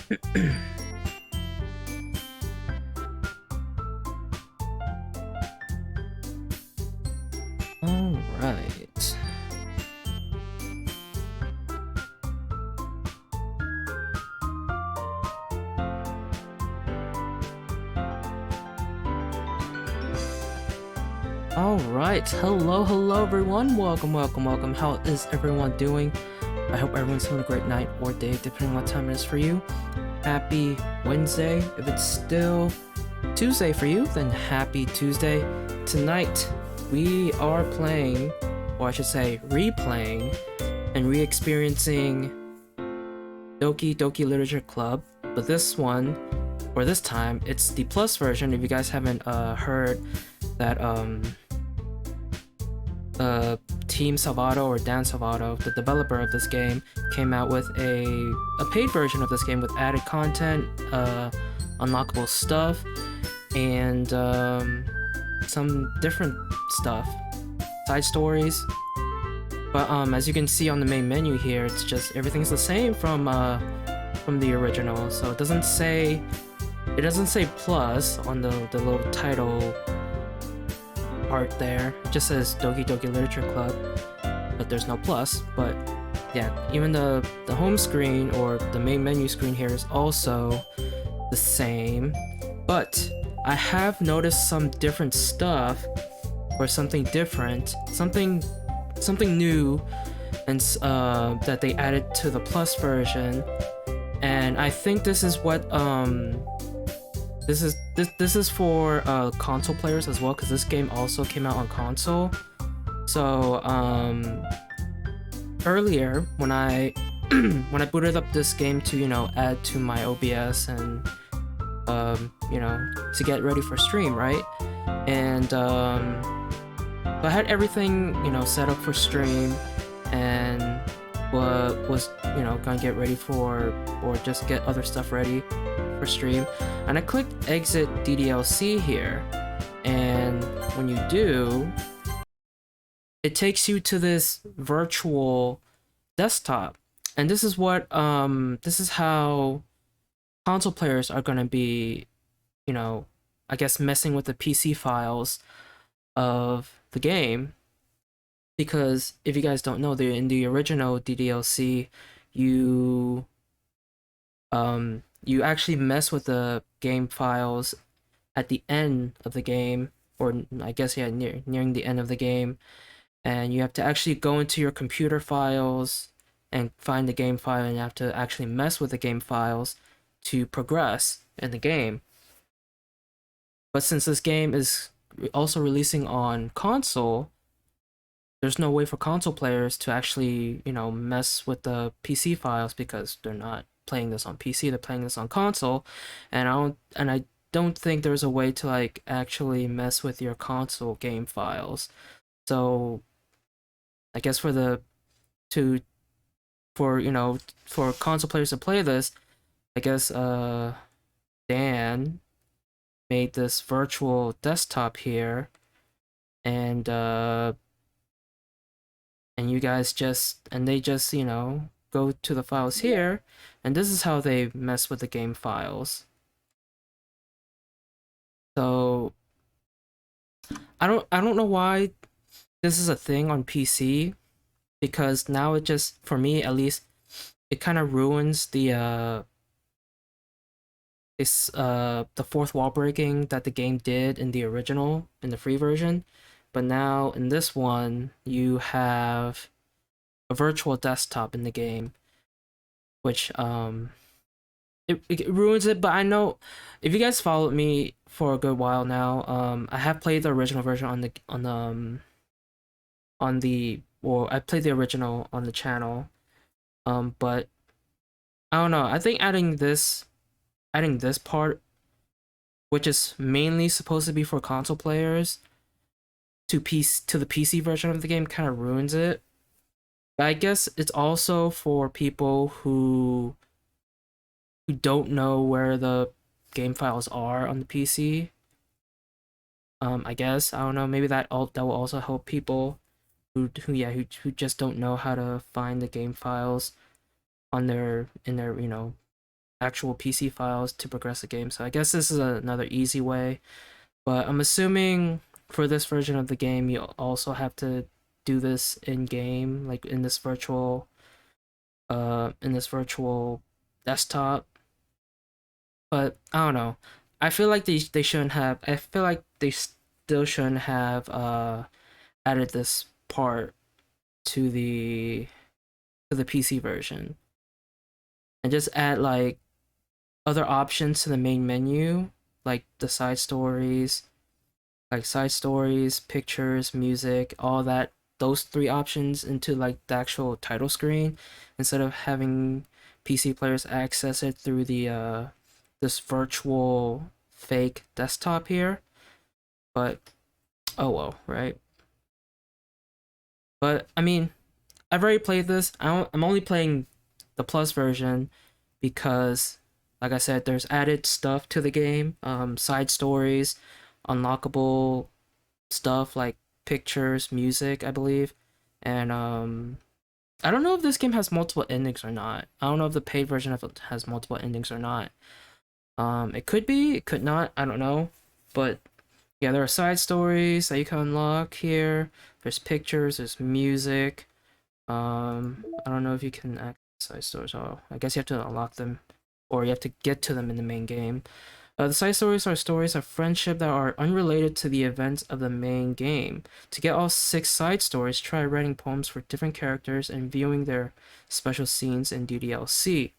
All right. All right. Hello everyone. Welcome. How is everyone doing? I hope everyone's having a great night or day, depending on what time it is for you. Happy Wednesday. If it's still Tuesday for you, then happy Tuesday. Tonight, we are playing, or I should say, replaying and re-experiencing Doki Doki Literature Club. But this one, or this time, it's the plus version. If you guys haven't heard that Team Salvato or Dan Salvato, the developer of this game, came out with a paid version of this game with added content, unlockable stuff, and some different stuff, side stories. But as you can see on the main menu here, it's just everything's the same from the original. So it doesn't say plus on the little title part there. It just says Doki Doki Literature Club, but there's no plus. But yeah, even the home screen or the main menu screen here is also the same. But I have noticed some different stuff, or something different, something new, and that they added to the plus version. And I think this is what this is for console players as well, because this game also came out on console. So earlier when I when I booted up this game to add to my OBS and to get ready for stream, right? And so I had everything set up for stream, and was gonna get ready for, or just get other stuff ready for stream, and I clicked exit DDLC here, and when you do, it takes you to this virtual desktop, and this is what this is how console players are gonna be, I guess, messing with the PC files of the game. Because if you guys don't know, in the original DDLC, you actually mess with the game files at the end of the game, or I guess nearing the end of the game, and you have to actually go into your computer files and find the game file, and you have to actually mess with the game files to progress in the game. But since this game is also releasing on console, there's no way for console players to actually, mess with the PC files, because they're not playing this on PC, they're playing this on console, and I don't think there's a way to like actually mess with your console game files. So I guess for console players to play this, I guess Dan made this virtual desktop here, and you guys they just go to the files here, and this is how they mess with the game files. So I don't know why this is a thing on PC, because now it just, for me at least, it kind of ruins the fourth wall breaking that the game did in the original, in the free version. But now in this one, you have a virtual desktop in the game, which it ruins it. But I know if you guys followed me for a good while now, I have played the original version or I played the original on the channel, but I don't know. I think adding this part, which is mainly supposed to be for console players, to the PC version of the game, kind of ruins it. But I guess it's also for people who don't know where the game files are on the PC. I guess, I don't know, maybe that will also help people who just don't know how to find the game files in their actual PC files to progress the game. So I guess this is another easy way. But I'm assuming for this version of the game, you also have to do this in game, like in this virtual desktop. But I don't know. I feel like they shouldn't have. I feel like they still shouldn't have added this part to the PC version, and just add like other options to the main menu, like the side stories, pictures, music, all that. Those three options into like the actual title screen, instead of having PC players access it through the this virtual fake desktop here. But oh well, right? But I mean, I've already played this. I'm only playing the plus version because, like I said, there's added stuff to the game, side stories, unlockable stuff like pictures, music, I believe, and I don't know if this game has multiple endings or not. I don't know if the paid version of it has multiple endings or not. It could be, it could not. I don't know, but yeah, there are side stories that you can unlock here. There's pictures, there's music. I don't know if you can access side stories. Oh, I guess you have to unlock them, or you have to get to them in the main game. The side stories are stories of friendship that are unrelated to the events of the main game. To get all 6 side stories, try writing poems for different characters and viewing their special scenes in DDLC.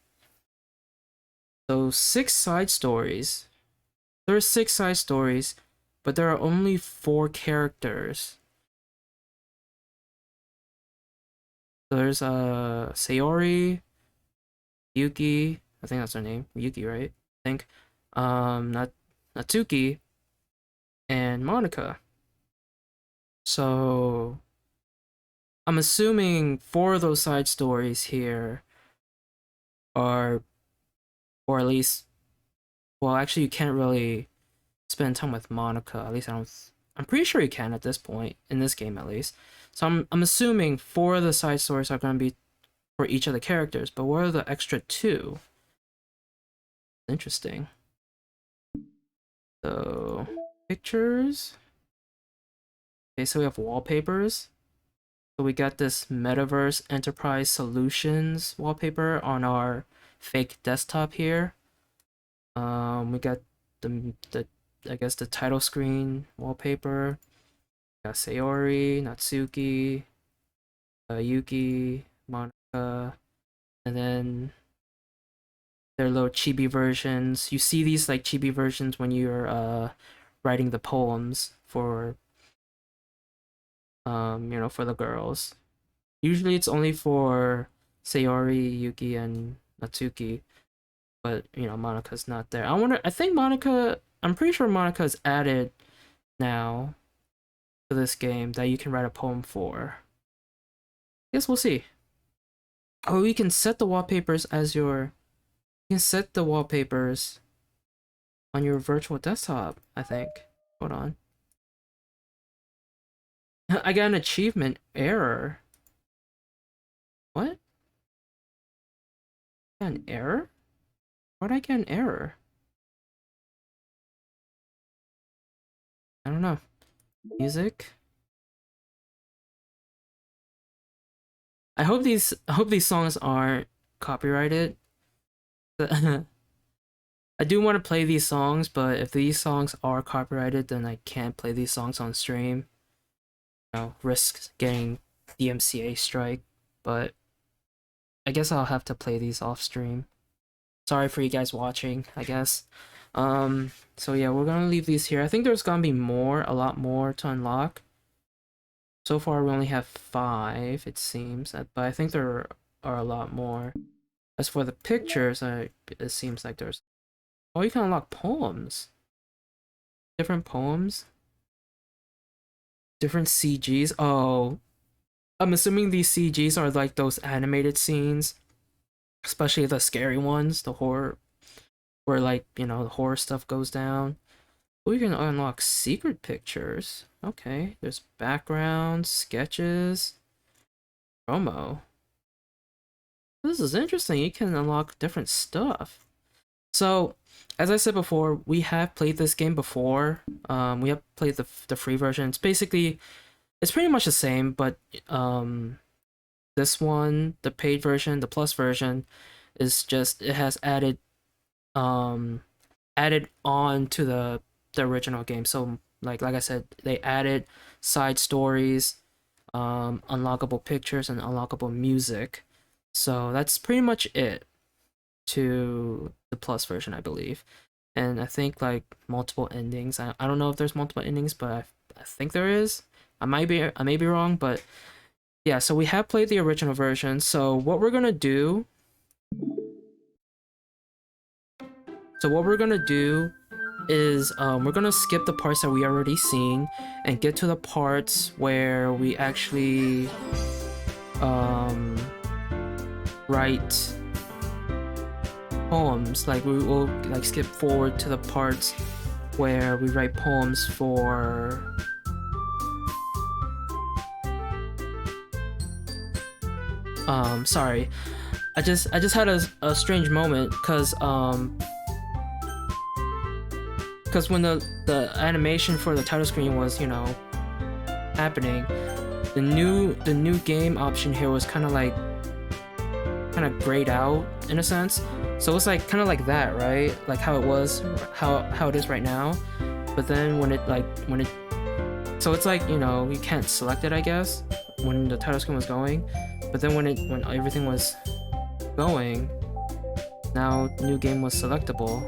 So 6 side stories. There are 6 side stories, but there are only 4 characters. There's Sayori, Yuki, I think that's her name. Yuki, right? I think. Natsuki, and Monica. So I'm assuming 4 of those side stories here are, or at least, well, actually, you can't really spend time with Monica. At least I don't. I'm pretty sure you can at this point in this game, at least. So I'm assuming 4 of the side stories are going to be for each of the characters. But what are the extra 2? Interesting. So pictures. Okay, so we have wallpapers. So we got this Metaverse Enterprise Solutions wallpaper on our fake desktop here. We got the I guess the title screen wallpaper. We got Sayori, Natsuki, Yuki, Monica, and then their little chibi versions. You see these like chibi versions when you're writing the poems for for the girls. Usually it's only for Sayori, Yuki, and Natsuki, but Monika's not there. I think Monica, I'm pretty sure Monica is added now to this game that you can write a poem for. Guess we'll see. Oh, you can set the wallpapers as your, you can set the wallpapers on your virtual desktop, I think. Hold on. I got an achievement error. What? I got an error? Why'd I get an error? I don't know. Music. I hope these songs aren't copyrighted. I do want to play these songs, but if these songs are copyrighted, then I can't play these songs on stream. Risk getting DMCA strike, but I guess I'll have to play these off stream. Sorry for you guys watching, I guess. So yeah, we're gonna leave these here. I think there's gonna be a lot more to unlock. So far, we only have 5, it seems, but I think there are a lot more. As for the pictures, it seems like there's... Oh, you can unlock poems. Different poems. Different CGs. Oh, I'm assuming these CGs are like those animated scenes. Especially the scary ones, the horror, where like, the horror stuff goes down. We can unlock secret pictures. Okay, there's backgrounds, sketches, promo. This is interesting. You can unlock different stuff. So, as I said before, we have played this game before. We have played the free version. It's pretty much the same, but this one, the paid version, the plus version, is just it has um added on to the original game. So like I said, they added side stories, unlockable pictures, and unlockable music. So that's pretty much it to the plus version, I believe. And I think like multiple endings. I don't know if there's multiple endings, but I think there is. I may be wrong, but yeah. So we have played the original version. So what we're gonna do is we're gonna skip the parts that we already seen and get to the parts where we actually um, write poems. Like we will like skip forward to the parts where we write poems for sorry. I just had a strange moment because when the animation for the title screen was, happening, the new game option here was kind of grayed out in a sense. So it's like kind of like that, right? Like how it is right now. But then when it so it's like, you can't select it, I guess, when the title screen was going. But then when everything was going, now new game was selectable.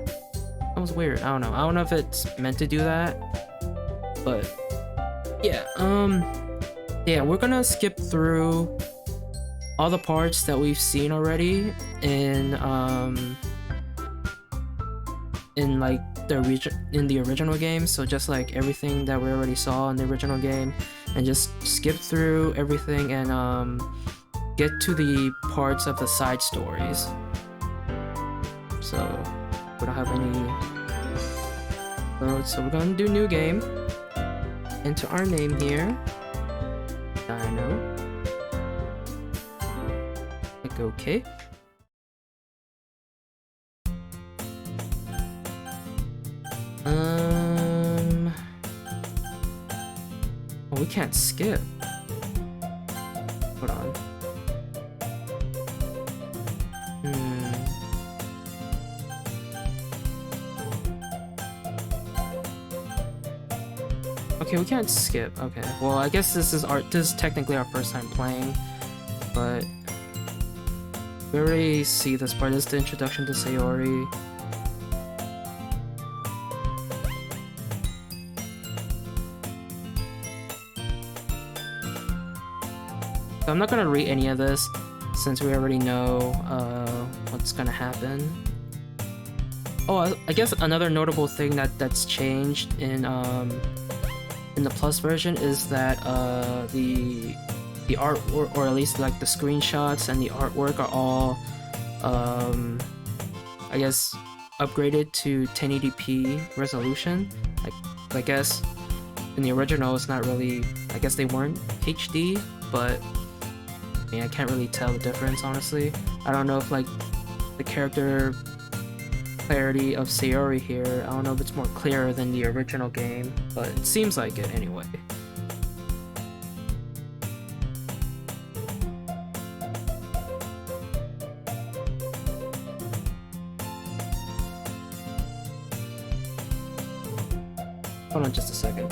That was weird. I don't know if it's meant to do that. But yeah, we're gonna skip through all the parts that we've seen already in like in the original game. So just like everything that we already saw in the original game, and just skip through everything and get to the parts of the side stories. So we don't have any. So we're gonna do new game. Enter our name here. Dino. Click OK. Oh, we can't skip. Hold on. Okay, we can't skip. Okay. Well, I guess this is technically our first time playing, but we already see this part. This is the introduction to Sayori. So I'm not gonna read any of this since we already know what's gonna happen. Oh, I guess another notable thing that's changed in the plus version is that the art, or at least like the screenshots and the artwork, are all I guess upgraded to 1080p resolution. Like I guess in the original it's not really, I guess they weren't HD, but I mean, I can't really tell the difference, honestly. I don't know if like the character clarity of Sayori here, I don't know if it's more clearer than the original game, but it seems like it anyway. Hold on just a second.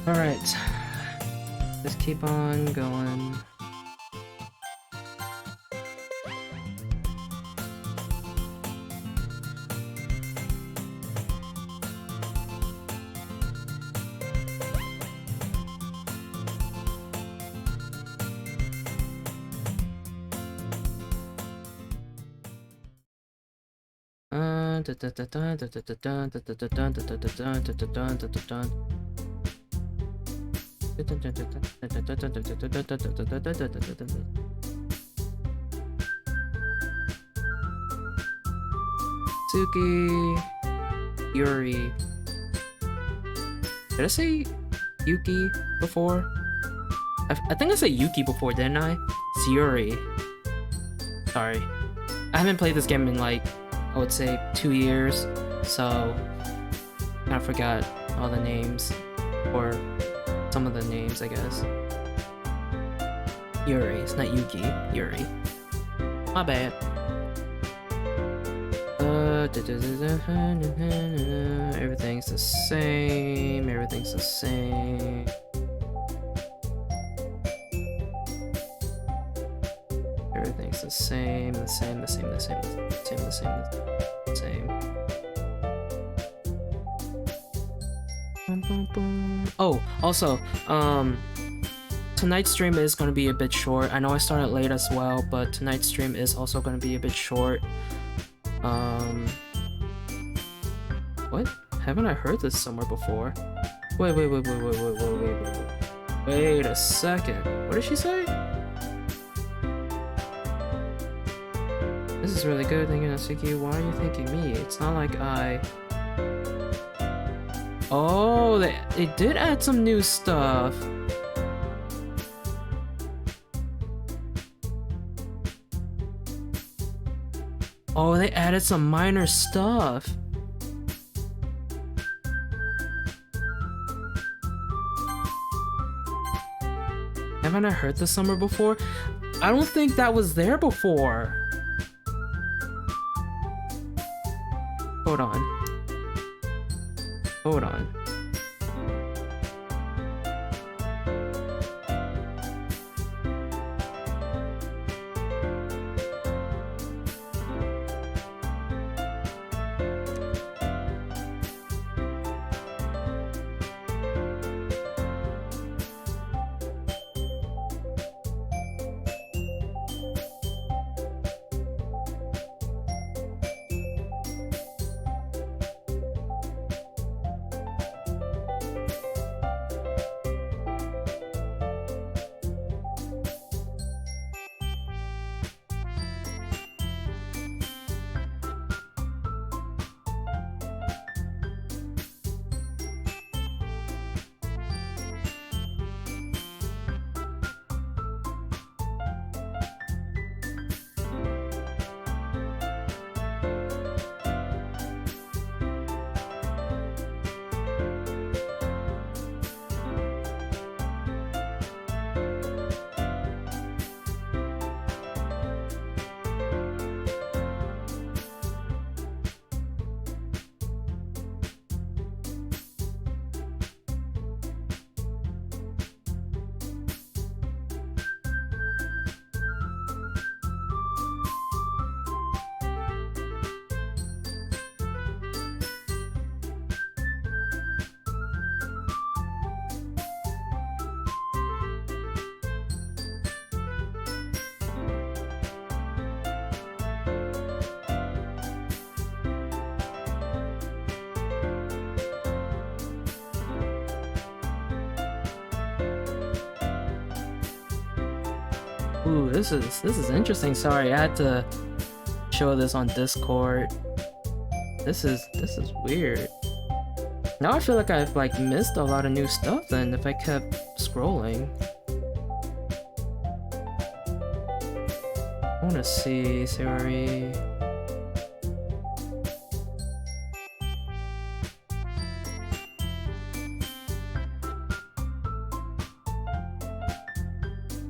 Alright. Just keep on going. Suki, Yuri. Did I say Yuki before? I think I said Yuki before, didn't I? It's Yuri. Sorry. I haven't played this game in like, I would say 2 years, so I forgot all the names, or some of the names, I guess. Yuri, it's not Yuki, Yuri. My bad. Everything's the same, everything's the same. Everything's the same, the same, the same, the same, the same, the same, the same. Oh, also, tonight's stream is gonna be a bit short. I know I started late as well, but tonight's stream is also gonna be a bit short. What? Haven't I heard this somewhere before? Wait a second. What did she say? This is really good, thinking of Suki. Why are you thinking me? It's not like I... Oh, they did add some new stuff. Oh, they added some minor stuff. Haven't I heard this somewhere before? I don't think that was there before. Hold on. Hold on. Ooh, this is interesting. Sorry, I had to show this on Discord. This is weird. Now I feel like I've like missed a lot of new stuff then if I kept scrolling. I wanna see, sorry.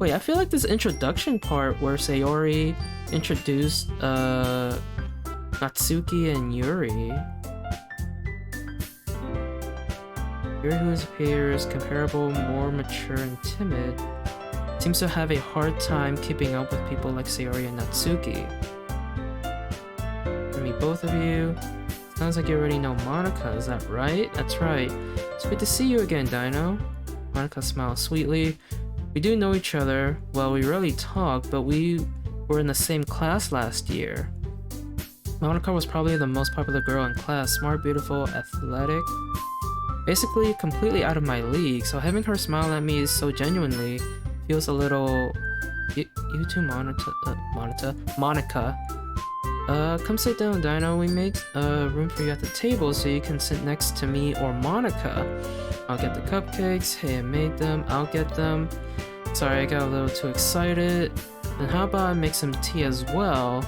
Wait, I feel like this introduction part where Sayori introduced Natsuki and Yuri. Yuri, who appears comparable, more mature and timid, seems to have a hard time keeping up with people like Sayori and Natsuki. To meet both of you. Sounds like you already know Monica, is that right? That's right. It's good to see you again, Dino. Monica smiles sweetly. We do know each other. Well, we rarely talk, but we were in the same class last year. Monica was probably the most popular girl in class, smart, beautiful, athletic. Basically, completely out of my league, so having her smile at me so genuinely feels a little... You too, Monica. Come sit down, Dino. We made room for you at the table so you can sit next to me or Monica. I'll get the cupcakes. Hey, I made them. I'll get them. Sorry, I got a little too excited. And how about I make some tea as well?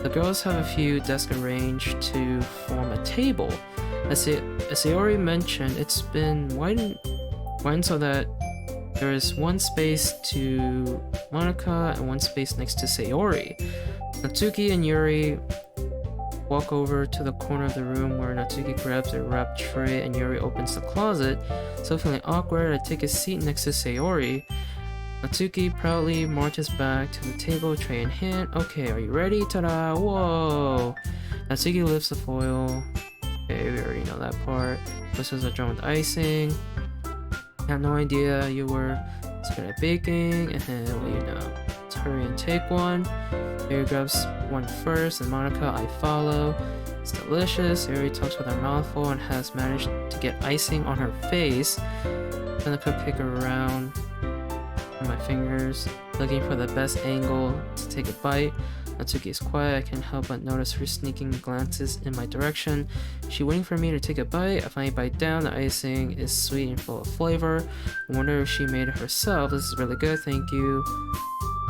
The girls have a few desks arranged to form a table. As Sayori mentioned, it's been widened so that there is one space to Monica and one space next to Sayori. Natsuki and Yuri walk over to the corner of the room where Natsuki grabs a wrapped tray and Yuri opens the closet. So feeling awkward, I take a seat next to Sayori. Natsuki proudly marches back to the table, tray in hand. Okay, are you ready? Ta-da! Whoa! Natsuki lifts the foil. Okay, we already know that part. This is a drum with icing. I had no idea you were so good at baking, and well, you know. Let's hurry and take one. Yuri grabs one first, and Monica, I follow. It's delicious. Yuri talks with her mouth full and has managed to get icing on her face. Turn the cupcake around on my fingers, looking for the best angle to take a bite. Natsuki is quiet. I can't help but notice her sneaking glances in my direction. She waiting for me to take a bite. I finally bite down. The icing is sweet and full of flavor. I wonder if she made it herself. This is really good, thank you.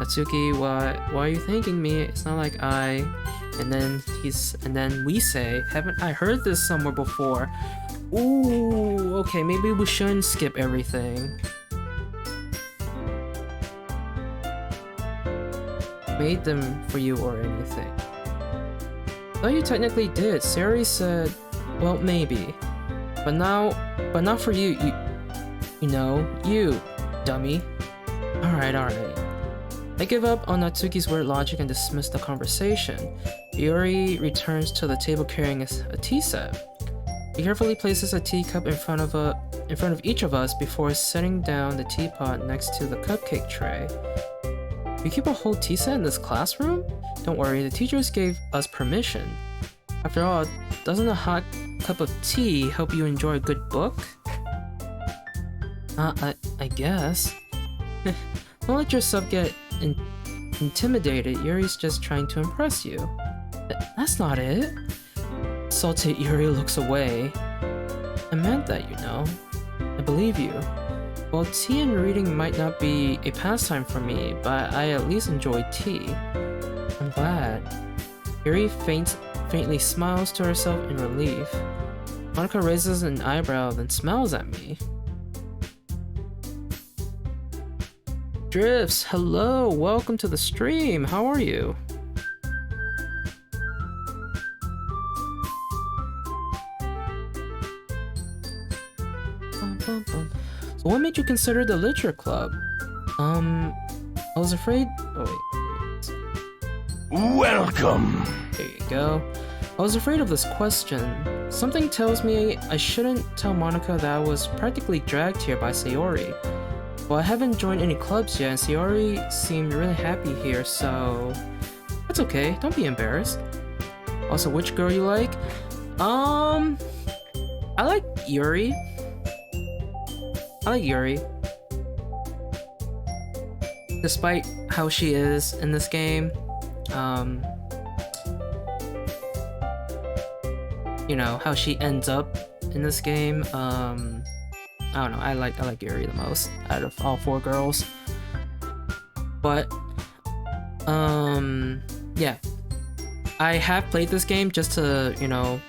Natsuki, why are you thanking me? It's not like I... And then we say, haven't I heard this somewhere before? Ooh, okay, maybe we shouldn't skip everything. Made them for you or anything. Though you technically did. Sayori said, well, maybe. But not for you, you know, you, dummy. Alright. I give up on Natsuki's weird logic and dismiss the conversation. Yuri returns to the table carrying a tea set. He carefully places a teacup in front of each of us before setting down the teapot next to the cupcake tray. You keep a whole tea set in this classroom? Don't worry, the teachers gave us permission. After all, doesn't a hot cup of tea help you enjoy a good book? I guess. Don't let yourself get intimidated. Yuri's just trying to impress you. That's not it. Salted Yuri looks away. I meant that, you know. I believe you. Well, tea and reading might not be a pastime for me, but I at least enjoy tea. I'm glad. Yuri faintly smiles to herself in relief. Monica raises an eyebrow, then smiles at me. Drifts, hello, welcome to the stream. How are you? So what made you consider the literature club? I was afraid... Oh wait. Welcome! There you go. I was afraid of this question. Something tells me I shouldn't tell Monica that I was practically dragged here by Sayori. Well, I haven't joined any clubs yet, and Sayori seemed really happy here, so... That's okay, don't be embarrassed. Also, which girl you like? I like Yuri. Despite how she is in this game, you know, how she ends up in this game, I don't know, I like Yuri the most out of all four girls. But, yeah. I have played this game just to, you know,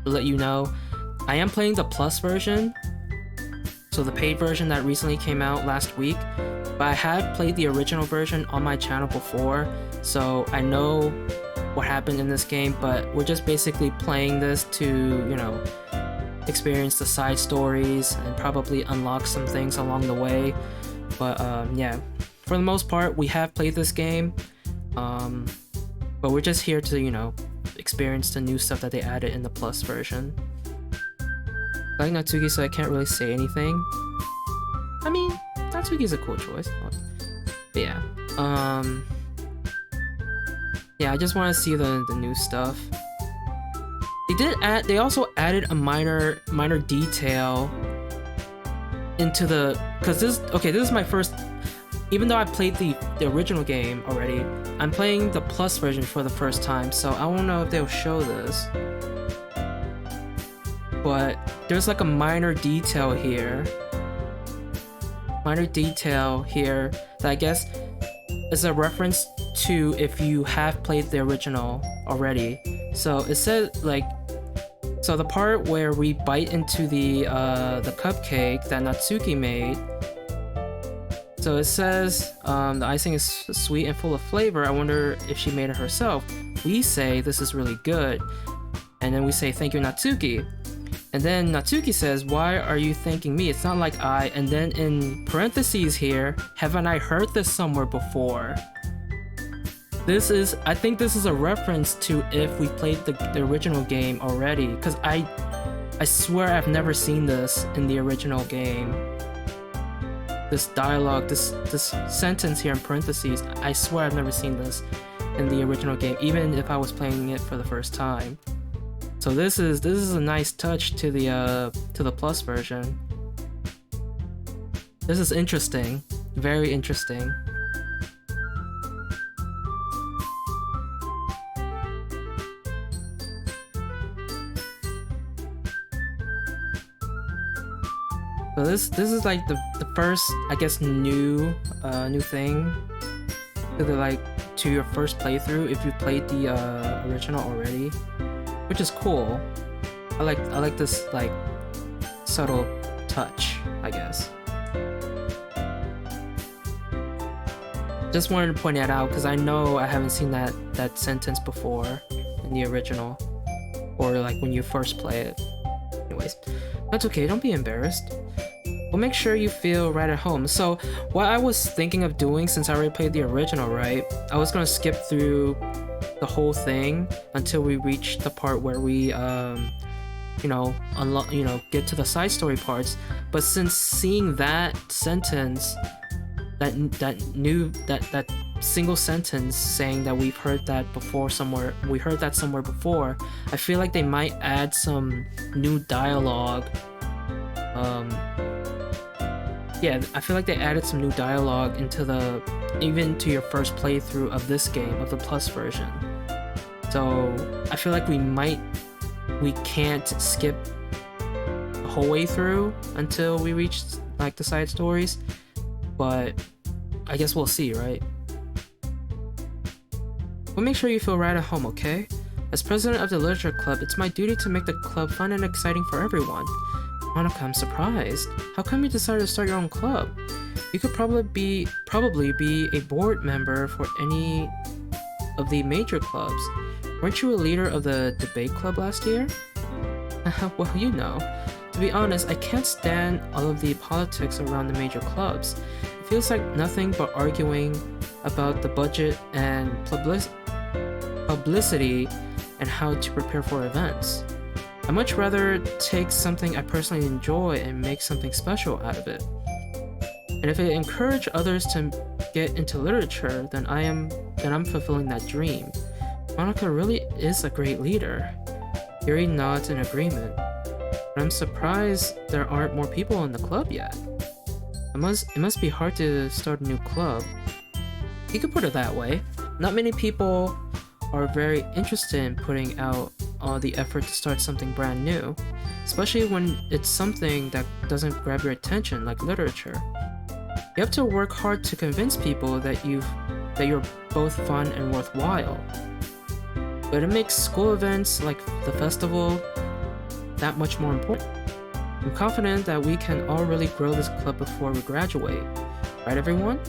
let you know. I am playing the Plus version, so the paid version that recently came out last week, but I had played the original version on my channel before, so I know what happened in this game, but we're just basically playing this to, you know, experience the side stories and probably unlock some things along the way. But yeah, for the most part, we have played this game, but we're just here to, you know, experience the new stuff that they added in the Plus version. I like Natsuki, so I can't really say anything. I mean, Natsuki's a cool choice. But yeah, yeah, I just want to see the new stuff. They also added a minor detail into the, because this is my first, even though I played the original game already, I'm playing the Plus version for the first time, so I don't know if they'll show this. But there's like a minor detail here that I guess is a reference to if you have played the original already. So it says like, so the part where we bite into the cupcake that Natsuki made, so it says the icing is sweet and full of flavor. I wonder if she made it herself. We say this is really good, and then we say thank you, Natsuki. And then Natsuki says, why are you thanking me? It's not like I, and then in parentheses here, haven't I heard this somewhere before? I think this is a reference to if we played the original game already, because I swear I've never seen this in the original game. This dialogue, this sentence here in parentheses, I swear I've never seen this in the original game, even if I was playing it for the first time. So this is a nice touch to the Plus version. This is interesting, very interesting. So this is like the first, I guess, new thing to your first playthrough if you played the original already, which is cool. I like this like subtle touch, I guess. Just wanted to point that out because I know I haven't seen that sentence before in the original, or like when you first play it. Anyways, that's okay, don't be embarrassed. We'll make sure you feel right at home. So what I was thinking of doing, since I already played the original, right? I was gonna skip through the whole thing until we reach the part where we get to the side story parts. But since seeing that sentence, that single sentence saying that we've heard that before somewhere, before, I feel like they might add some new dialogue. Yeah, I feel like they added some new dialogue even to your first playthrough of this game, of the Plus version. So I feel like we can't skip the whole way through until we reach like the side stories, but I guess we'll see, right? We'll make sure you feel right at home, okay? As president of the literature club, it's my duty to make the club fun and exciting for everyone. Monica, I'm surprised. How come you decided to start your own club? You could probably be a board member for any of the major clubs. Weren't you a leader of the debate club last year? Well, you know. To be honest, I can't stand all of the politics around the major clubs. It feels like nothing but arguing about the budget and publicity and how to prepare for events. I'd much rather take something I personally enjoy and make something special out of it. And if it encourages others to get into literature, then I'm fulfilling that dream. Monica really is a great leader. Yuri nods in agreement. But I'm surprised there aren't more people in the club yet. It must be hard to start a new club. You could put it that way. Not many people are very interested in putting out all the effort to start something brand new, especially when it's something that doesn't grab your attention like literature. You have to work hard to convince people that you're both fun and worthwhile. But it makes school events like the festival that much more important. I'm confident that we can all really grow this club before we graduate. Right, everyone?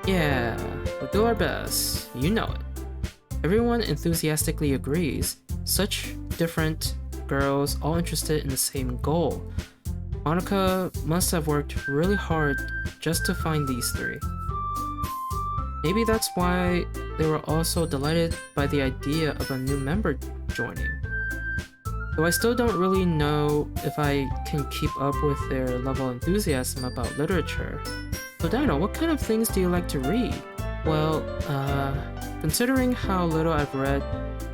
Yeah, we'll do our best. You know it. Everyone enthusiastically agrees. Such different girls all interested in the same goal. Monica must have worked really hard just to find these three. Maybe that's why they were all so delighted by the idea of a new member joining. Though I still don't really know if I can keep up with their level of enthusiasm about literature. So Dino, what kind of things do you like to read? Well, considering how little I've read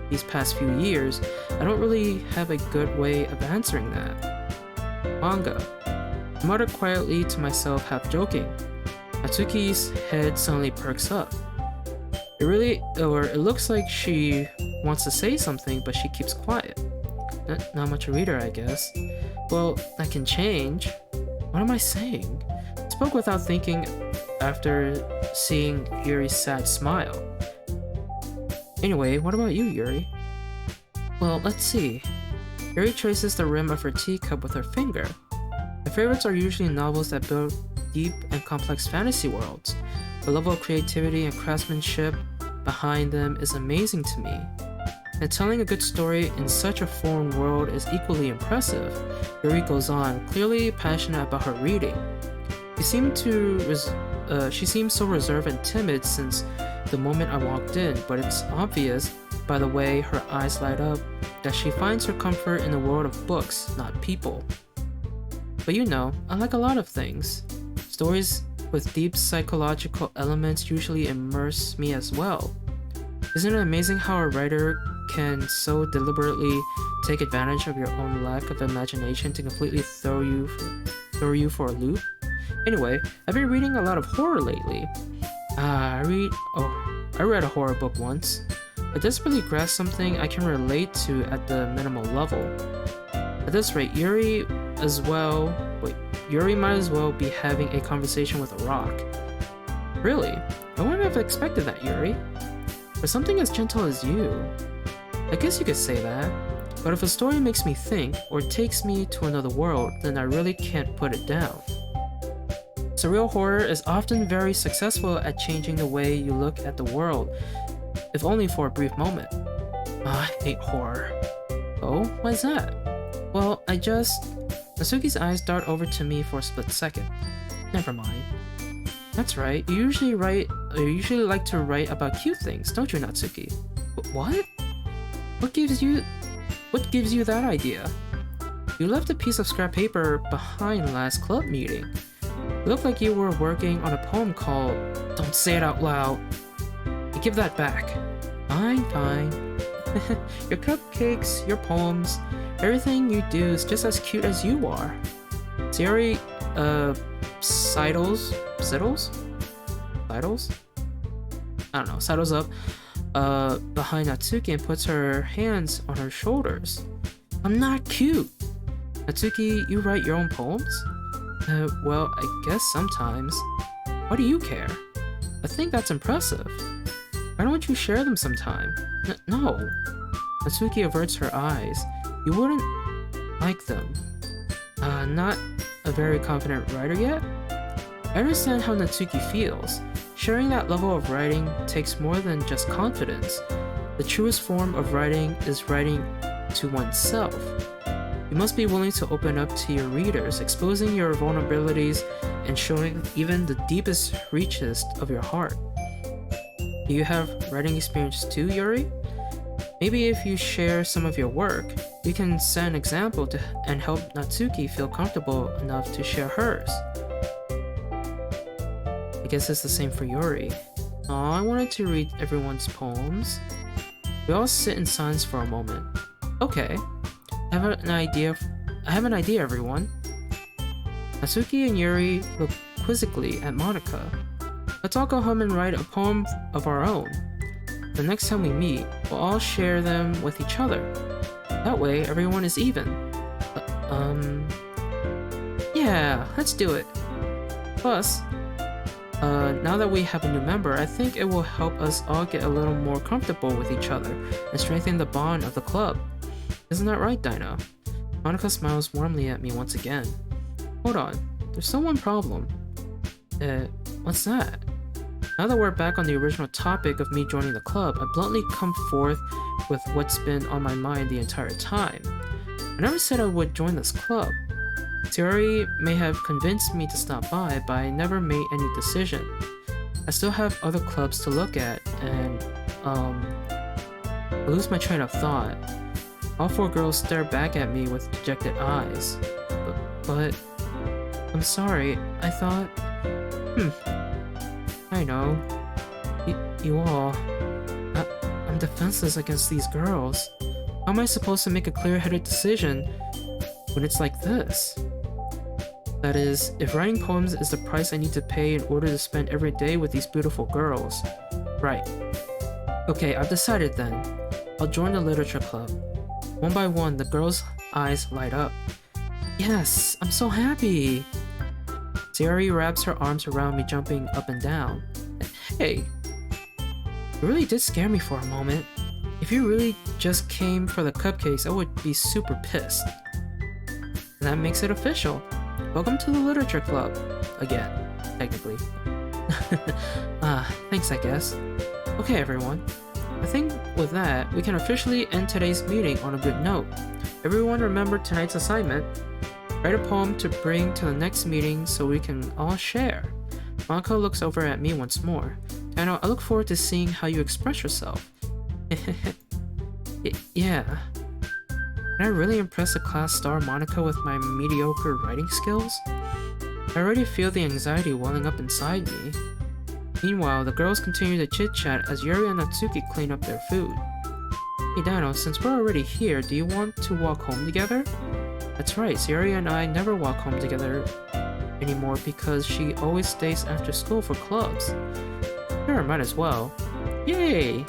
these past few years, I don't really have a good way of answering that. Manga. I muttered quietly to myself, half joking. Natsuki's head suddenly perks up. It looks like she wants to say something, but she keeps quiet. Not much a reader, I guess. Well, that can change. What am I saying? I spoke without thinking after seeing Yuri's sad smile. Anyway, what about you, Yuri? Well, let's see. Yuri traces the rim of her teacup with her finger. My favorites are usually novels that build deep and complex fantasy worlds. The level of creativity and craftsmanship behind them is amazing to me. And telling a good story in such a foreign world is equally impressive. Yuri goes on, clearly passionate about her reading. She seemed so reserved and timid since the moment I walked in, but it's obvious by the way her eyes light up that she finds her comfort in the world of books, not people. But you know, I like a lot of things. Stories with deep psychological elements usually immerse me as well. Isn't it amazing how a writer can so deliberately take advantage of your own lack of imagination to completely throw you for a loop? Anyway, I've been reading a lot of horror lately. I read a horror book once. It desperately grasped something I can relate to at the minimal level. At this rate, Yuri might as well be having a conversation with a rock. Really? I wouldn't have expected that, Yuri. For something as gentle as you. I guess you could say that. But if a story makes me think, or takes me to another world, then I really can't put it down. Surreal horror is often very successful at changing the way you look at the world, if only for a brief moment. I hate horror. Oh, why is that? Well, Natsuki's eyes dart over to me for a split second. Never mind. That's right, you usually like to write about cute things, don't you, Natsuki? What? What gives you that idea? You left a piece of scrap paper behind last club meeting. It looked like you were working on a poem called Don't Say It Out Loud. You give that back. Fine. Your cupcakes, your poems, everything you do is just as cute as you are. Sayori, sidles? I don't know, sidles up behind Natsuki and puts her hands on her shoulders. I'm not cute! Natsuki, you write your own poems? Well, I guess sometimes. Why do you care? I think that's impressive. Why don't you share them sometime? No. Natsuki averts her eyes. You wouldn't like them. Not a very confident writer yet? I understand how Natsuki feels. Sharing that level of writing takes more than just confidence. The truest form of writing is writing to oneself. You must be willing to open up to your readers, exposing your vulnerabilities and showing even the deepest reaches of your heart. Do you have writing experience too, Yuri? Maybe if you share some of your work, you can set an example and help Natsuki feel comfortable enough to share hers. I guess it's the same for Yuri. Aw, I wanted to read everyone's poems. We all sit in silence for a moment. Okay, I have an idea, everyone. Natsuki and Yuri look quizzically at Monica. Let's all go home and write a poem of our own. The next time we meet, we'll all share them with each other. That way, everyone is even. Yeah, let's do it. Plus, now that we have a new member, I think it will help us all get a little more comfortable with each other and strengthen the bond of the club. Isn't that right, Dino? Monica smiles warmly at me once again. Hold on, there's still one problem. What's that? Now that we're back on the original topic of me joining the club, I bluntly come forth with what's been on my mind the entire time. I never said I would join this club. Sayori may have convinced me to stop by, but I never made any decision. I still have other clubs to look at, and, I lose my train of thought. All four girls stare back at me with dejected eyes. But I'm sorry, I thought... I know. You all... I'm defenseless against these girls. How am I supposed to make a clear-headed decision when it's like this? That is, if writing poems is the price I need to pay in order to spend every day with these beautiful girls. Right. Okay, I've decided then. I'll join the literature club. One by one, the girls' eyes light up. Yes, I'm so happy! Sayori wraps her arms around me, jumping up and down. Hey! You really did scare me for a moment. If you really just came for the cupcakes, I would be super pissed. And that makes it official. Welcome to the literature club. Again, technically. Thanks I guess. Okay everyone. I think with that, we can officially end today's meeting on a good note. Everyone remember tonight's assignment. Write a poem to bring to the next meeting so we can all share. Monica looks over at me once more. Dano, I look forward to seeing how you express yourself. Yeah. Can I really impress the class star Monica with my mediocre writing skills? I already feel the anxiety welling up inside me. Meanwhile, the girls continue to chit-chat as Yuri and Natsuki clean up their food. Hey Dano, since we're already here, do you want to walk home together? That's right, Sayori and I never walk home together anymore because she always stays after school for clubs. Sure, might as well. Yay!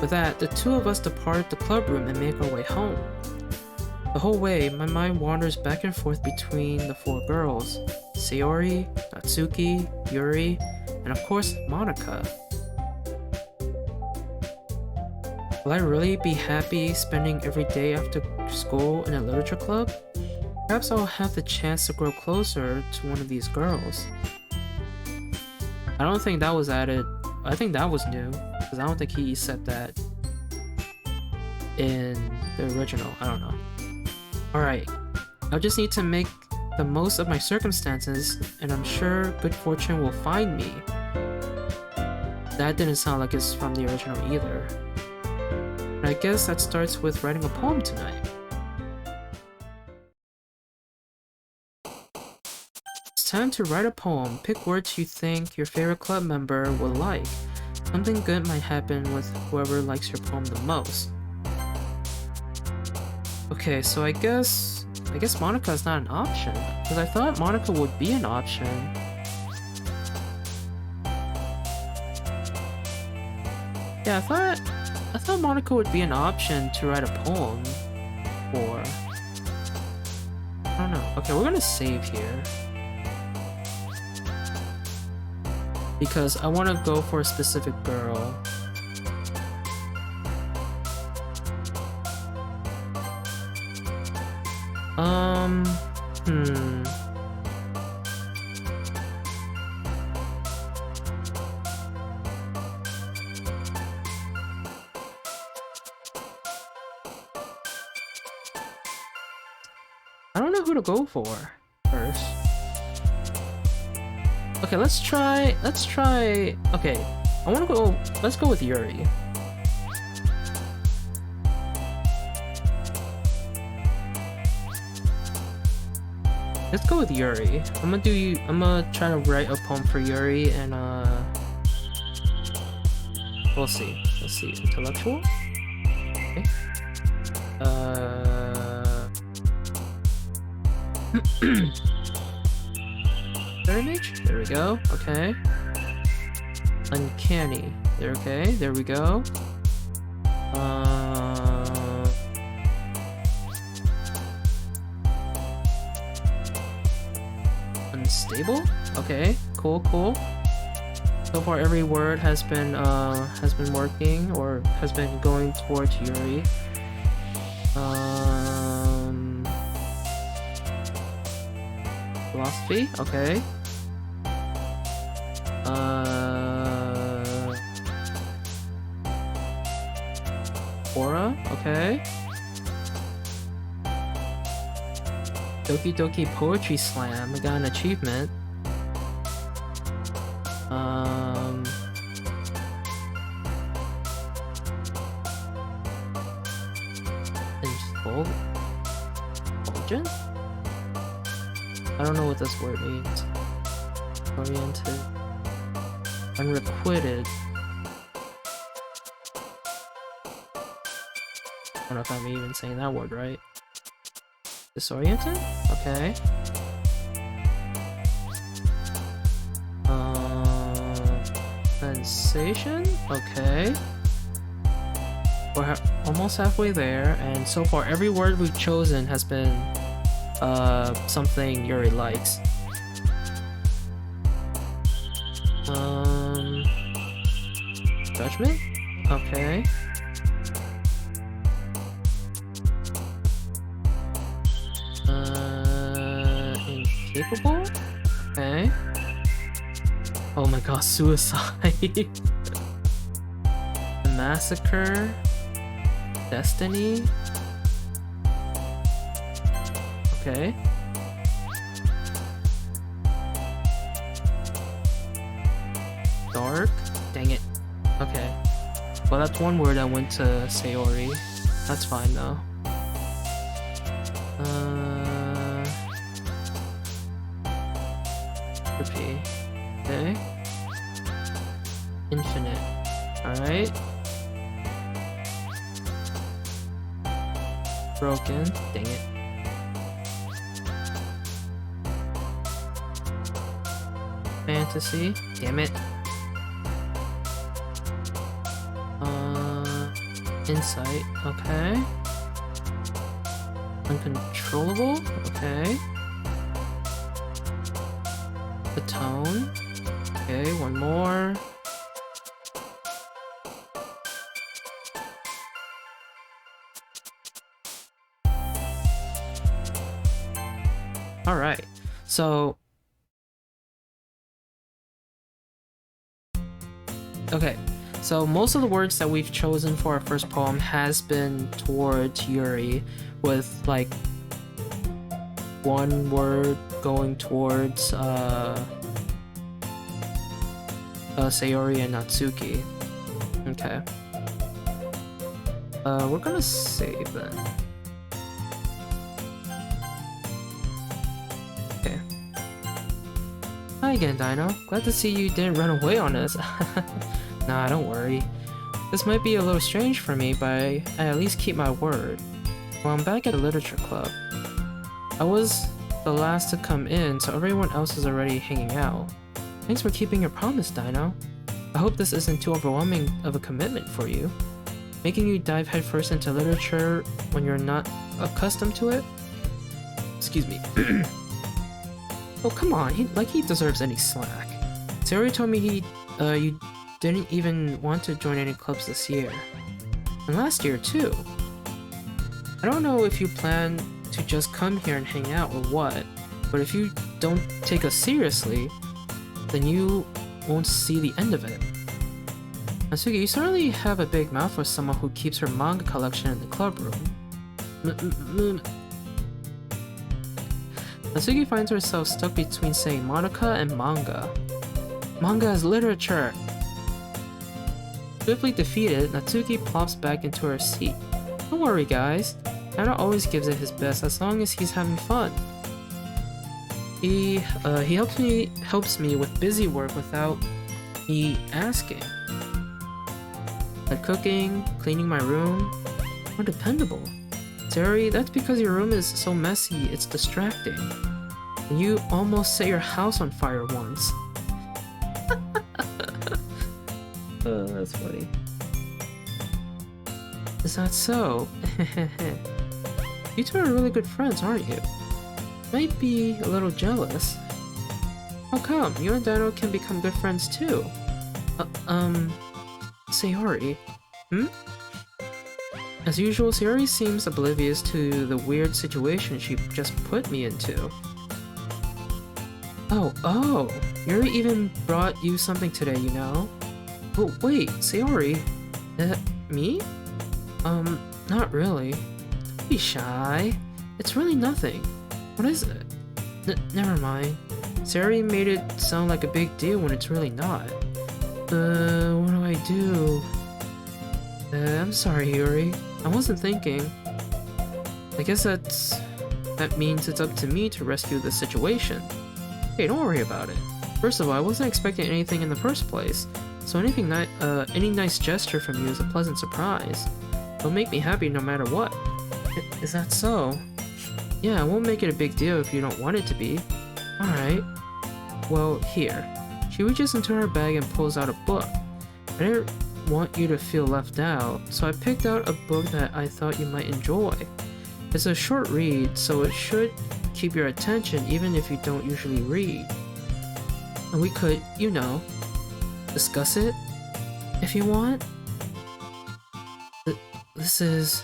With that, the two of us depart the club room and make our way home. The whole way, my mind wanders back and forth between the four girls. Sayori, Natsuki, Yuri, and of course, Monica. Will I really be happy spending every day after school in a literature club? Perhaps I'll have the chance to grow closer to one of these girls. I don't think that was added. I think that was new, because I don't think he said that in the original. I don't know. Alright, I just need to make the most of my circumstances, and I'm sure good fortune will find me. That didn't sound like it's from the original either. And I guess that starts with writing a poem tonight. It's time to write a poem. Pick words you think your favorite club member will like. Something good might happen with whoever likes your poem the most. Okay, so I guess Monica is not an option, because I thought Monica would be an option. Yeah, I thought Monica would be an option to write a poem for. I don't know. Okay, we're gonna save here. Because I want to go for a specific girl. I don't know who to go for first. Okay, let's try, okay, let's go with Yuri. Let's go with Yuri. I'm gonna try to write a poem for Yuri, and we'll see. Let's see, intellectual? Okay. Image? There we go. Okay. Uncanny. Okay, there we go. Unstable? Okay, cool. So far every word has been working or has been going towards Yuri. Philosophy? Okay. Aura, okay. Doki Doki Poetry Slam, I got an achievement. Fulgent? I don't know what this word means. Oriented. Unrequited. I don't know if I'm even saying that word right. Disoriented? Okay. Sensation? Okay. We're almost halfway there, and so far every word we've chosen has been something Yuri likes. Judgment? Okay. Incapable? Okay. Oh my god, suicide. The massacre. Destiny. Okay. Dark. Dang it. Okay. Well, that's one word that went to Sayori. That's fine though. Repeat. Okay. Infinite. Alright. Broken. Dang it. Fantasy. Damn it. Insight. Okay. Uncontrollable. Okay. The tone. Okay, one more. Alright, so... Okay, so most of the words that we've chosen for our first poem has been towards Yuri, with like one word going towards Sayori and Natsuki. Okay. We're gonna save then. Okay. Hi again, Dino. Glad to see you didn't run away on us. Nah, don't worry. This might be a little strange for me, but I at least keep my word. Well, I'm back at the literature club. I was the last to come in, so everyone else is already hanging out. Thanks for keeping your promise, Dino. I hope this isn't too overwhelming of a commitment for you. Making you dive headfirst into literature when you're not accustomed to it? Excuse me. Oh, come on, he deserves any slack. Sayori told me you didn't even want to join any clubs this year. And last year, too. I don't know if you plan to just come here and hang out or what, but if you don't take us seriously, then you won't see the end of it. Natsuki, you certainly have a big mouth for someone who keeps her manga collection in the club room. Natsuki finds herself stuck between saying Monica and manga. Manga is literature! Swiftly defeated, Natsuki plops back into her seat. Don't worry, guys. Anna always gives it his best as long as he's having fun. He helps me with busy work without me asking. Like cooking, cleaning my room. More dependable. Sayori, that's because your room is so messy, it's distracting. And you almost set your house on fire once. That's funny. Is that so? You two are really good friends, aren't you? Might be a little jealous. How come? You and Dino can become good friends too. Sayori. As usual, Sayori seems oblivious to the weird situation she just put me into. Oh, Yuri even brought you something today, you know? Oh, wait, Sayori? Me? Not really. Don't be shy. It's really nothing. What is it? Never mind. Sari made it sound like a big deal when it's really not. What do I do? I'm sorry, Yuri. I wasn't thinking. I guess that means it's up to me to rescue the situation. Hey, don't worry about it. First of all, I wasn't expecting anything in the first place, so any nice gesture from you is a pleasant surprise. It'll make me happy no matter what. Is that so? Yeah, I won't make it a big deal if you don't want it to be. Alright. Well, here. She reaches into her bag and pulls out a book. I didn't want you to feel left out, so I picked out a book that I thought you might enjoy. It's a short read, so it should keep your attention even if you don't usually read. And we could, you know, discuss it if you want. This is...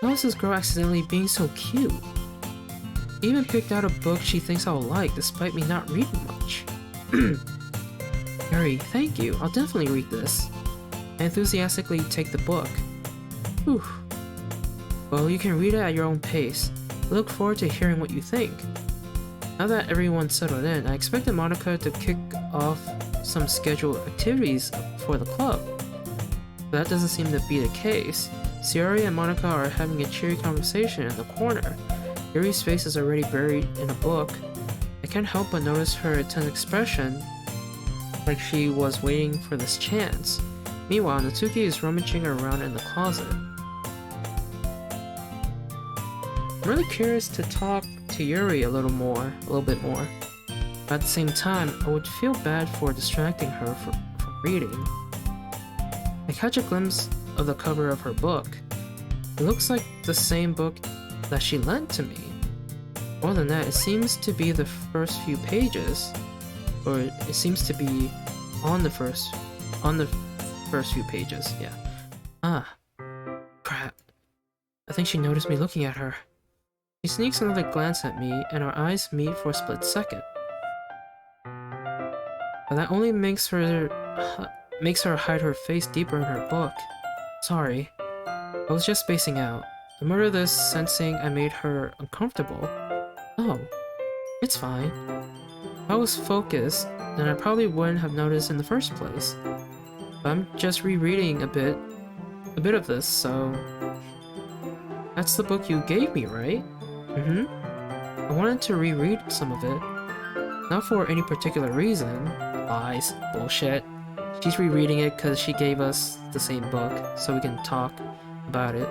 How is this girl accidentally being so cute? She even picked out a book she thinks I'll like despite me not reading much. Yuri, thank you. I'll definitely read this. I enthusiastically take the book. Whew. Well, you can read it at your own pace. I look forward to hearing what you think. Now that everyone's settled in, I expected Monica to kick off some scheduled activities for the club. But that doesn't seem to be the case. Sayori and Monica are having a cheery conversation in the corner. Yuri's face is already buried in a book. I can't help but notice her tense expression, like she was waiting for this chance. Meanwhile, Natsuki is rummaging around in the closet. I'm really curious to talk to Yuri a little bit more. But at the same time, I would feel bad for distracting her from reading. I catch a glimpse of the cover of her book. It looks like the same book that she lent to me. More than that, it seems to be the first few pages, or it seems to be on the first few pages. Yeah. Ah, crap. I think she noticed me looking at her. She sneaks another glance at me, and our eyes meet for a split second. But that only makes her hide her face deeper in her book. Sorry. I was just spacing out. The mood of this sensing I made her uncomfortable. Oh, it's fine. If I was focused, then I probably wouldn't have noticed in the first place. But I'm just rereading a bit of this, so... That's the book you gave me, right? Mm-hmm. I wanted to reread some of it. Not for any particular reason. Lies. Bullshit. She's rereading it because she gave us the same book, so we can talk about it.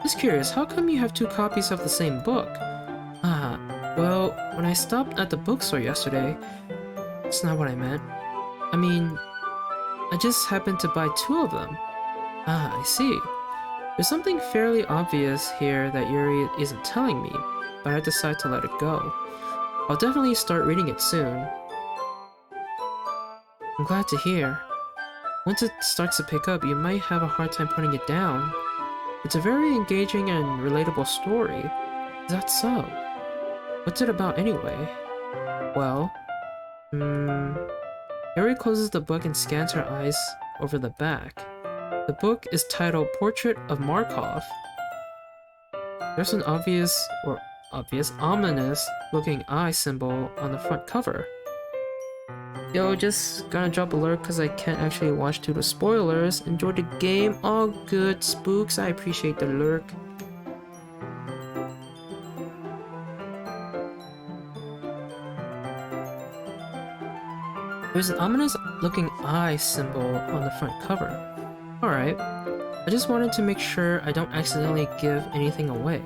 Just curious, how come you have 2 copies of the same book? Ah, well, when I stopped at the bookstore yesterday... That's not what I meant. I mean, I just happened to buy 2 of them. Ah, I see. There's something fairly obvious here that Yuri isn't telling me, but I decide to let it go. I'll definitely start reading it soon. I'm glad to hear. Once it starts to pick up, you might have a hard time putting it down. It's a very engaging and relatable story. Is that so? What's it about anyway? Well, Yuri closes the book and scans her eyes over the back. The book is titled Portrait of Markov. There's an obvious ominous looking eye symbol on the front cover. Yo, just gonna drop alert because I can't actually watch through the spoilers. Enjoy the game. All good, spooks. I appreciate the lurk. There's an ominous looking eye symbol on the front cover. Alright. I just wanted to make sure I don't accidentally give anything away.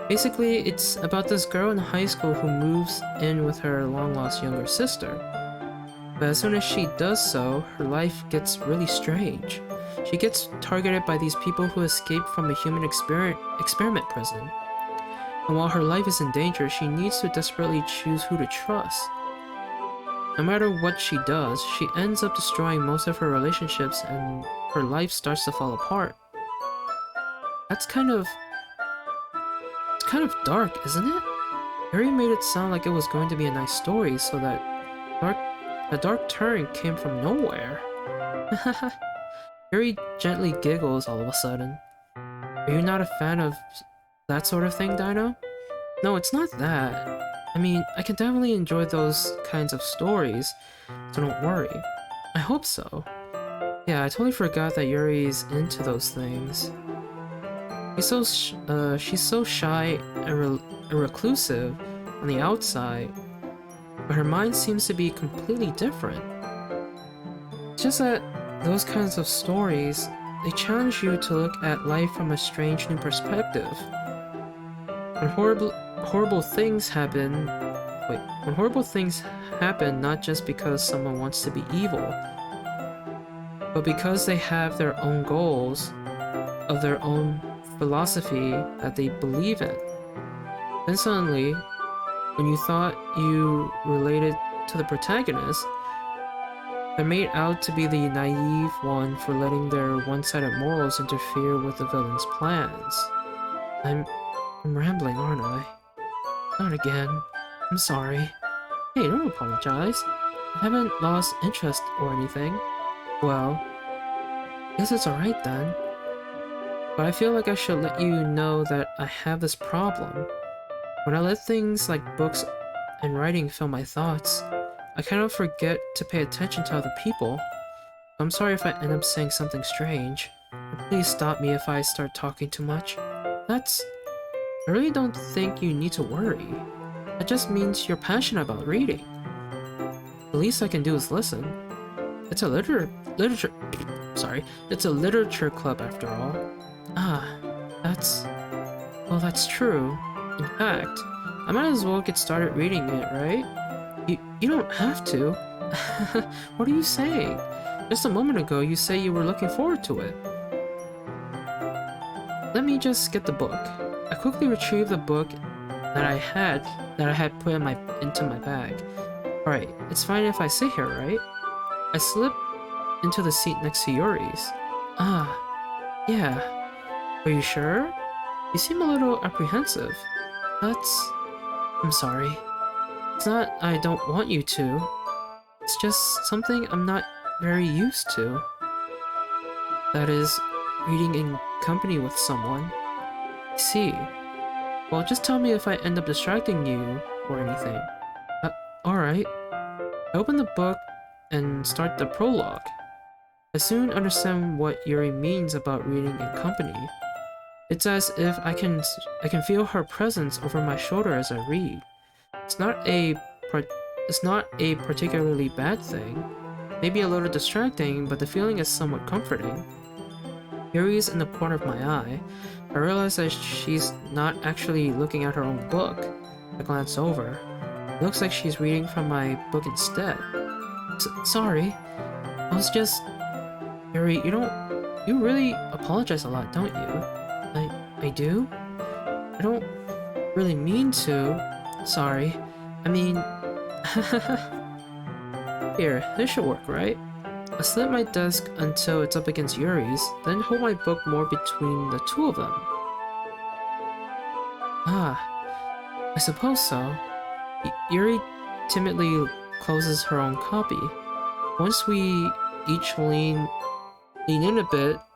Basically, it's about this girl in high school who moves in with her long-lost younger sister. But as soon as she does so, her life gets really strange. She gets targeted by these people who escaped from a human experiment prison. And while her life is in danger, she needs to desperately choose who to trust. No matter what she does, she ends up destroying most of her relationships and her life starts to fall apart. It's kind of dark, isn't it? Harry made it sound like it was going to be a nice story, so that dark turn came from nowhere. Yuri gently giggles all of a sudden. Are you not a fan of that sort of thing, Dino? No, it's not that. I mean, I can definitely enjoy those kinds of stories, so don't worry. I hope so. Yeah, I totally forgot that Yuri's into those things. She's so shy and reclusive on the outside, but her mind seems to be completely different. It's just that those kinds of stories, they challenge you to look at life from a strange new perspective. When horrible things happen, when horrible things happen not just because someone wants to be evil, but because they have their own goals, of their own philosophy that they believe in. Then suddenly, when you thought you related to the protagonist, they're made out to be the naive one for letting their one-sided morals interfere with the villain's plans. I'm rambling, aren't I? Not again. I'm sorry. Hey, don't apologize. I haven't lost interest or anything. Well, guess it's alright then. But I feel like I should let you know that I have this problem. When I let things like books and writing fill my thoughts, I kind of forget to pay attention to other people. I'm sorry if I end up saying something strange. Please stop me if I start talking too much. I really don't think you need to worry. That just means you're passionate about reading. The least I can do is listen. It's a it's a literature club after all. Ah, that's true. In fact, I might as well get started reading it, right? You don't have to. What are you saying? Just a moment ago, you said you were looking forward to it. Let me just get the book. I quickly retrieved the book that I had put into my bag. Alright, it's fine if I sit here, right? I slipped into the seat next to Yuri's. Ah, yeah. Are you sure? You seem a little apprehensive. I'm sorry. It's not I don't want you to. It's just something I'm not very used to. That is, reading in company with someone. I see. Well, just tell me if I end up distracting you or anything. Alright. I open the book and start the prologue. I soon understand what Yuri means about reading in company. It's as if I can feel her presence over my shoulder as I read. It's not a particularly bad thing. Maybe a little distracting, but the feeling is somewhat comforting. Yuri's in the corner of my eye. I realize that she's not actually looking at her own book. I glance over. It looks like she's reading from my book instead. Sorry. I was just... Yuri, you really apologize a lot, don't you? I do? I don't really mean to. Sorry. I mean... Here, this should work, right? I slit my desk until it's up against Yuri's, then hold my book more between the two of them. Ah, I suppose so. Yuri timidly closes her own copy. Once we each lean in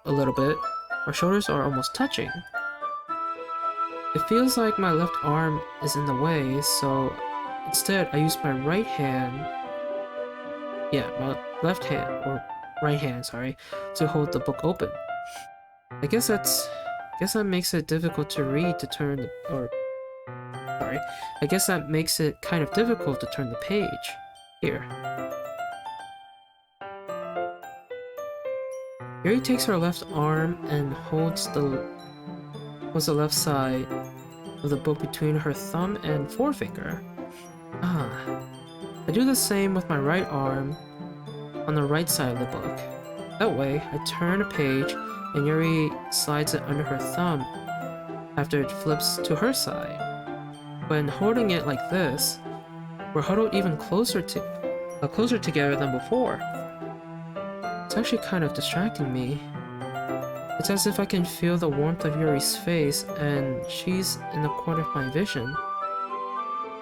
a little bit, our shoulders are almost touching. It feels like my left arm is in the way, so instead I use my right hand, my left hand, or right hand, sorry, to hold the book open. I guess that makes it difficult to read to turn I guess that makes it kind of difficult to turn the page. Here. Yuri takes her left arm and holds the left side of the book between her thumb and forefinger. Ah. I do the same with my right arm on the right side of the book. That way, I turn a page and Yuri slides it under her thumb after it flips to her side. When holding it like this, we're huddled even closer together than before. It's actually kind of distracting me. It's as if I can feel the warmth of Yuri's face and she's in the corner of my vision.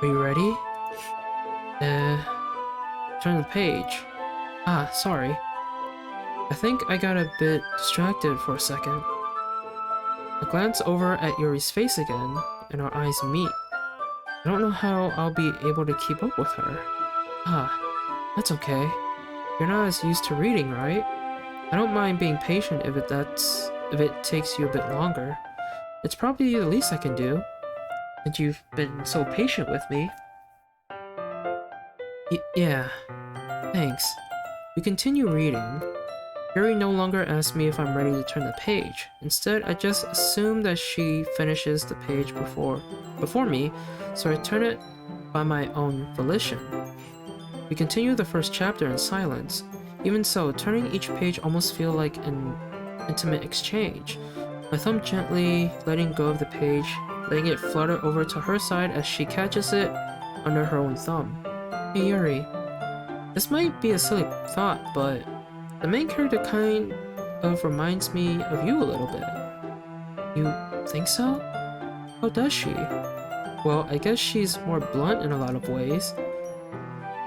Are you ready? Turn the page. Ah, sorry. I think I got a bit distracted for a second. I glance over at Yuri's face again, and our eyes meet. I don't know how I'll be able to keep up with her. Ah, that's okay. You're not as used to reading, right? I don't mind being patient if it takes you a bit longer. It's probably the least I can do. And you've been so patient with me. Yeah, thanks. We continue reading. Yuri no longer asks me if I'm ready to turn the page. Instead, I just assume that she finishes the page before me, so I turn it by my own volition. We continue the first chapter in silence. Even so, turning each page almost feels like an intimate exchange. My thumb gently letting go of the page, letting it flutter over to her side as she catches it under her own thumb. Hey Yuri, this might be a silly thought, but the main character kind of reminds me of you a little bit. You think so? How does she? Well, I guess she's more blunt in a lot of ways,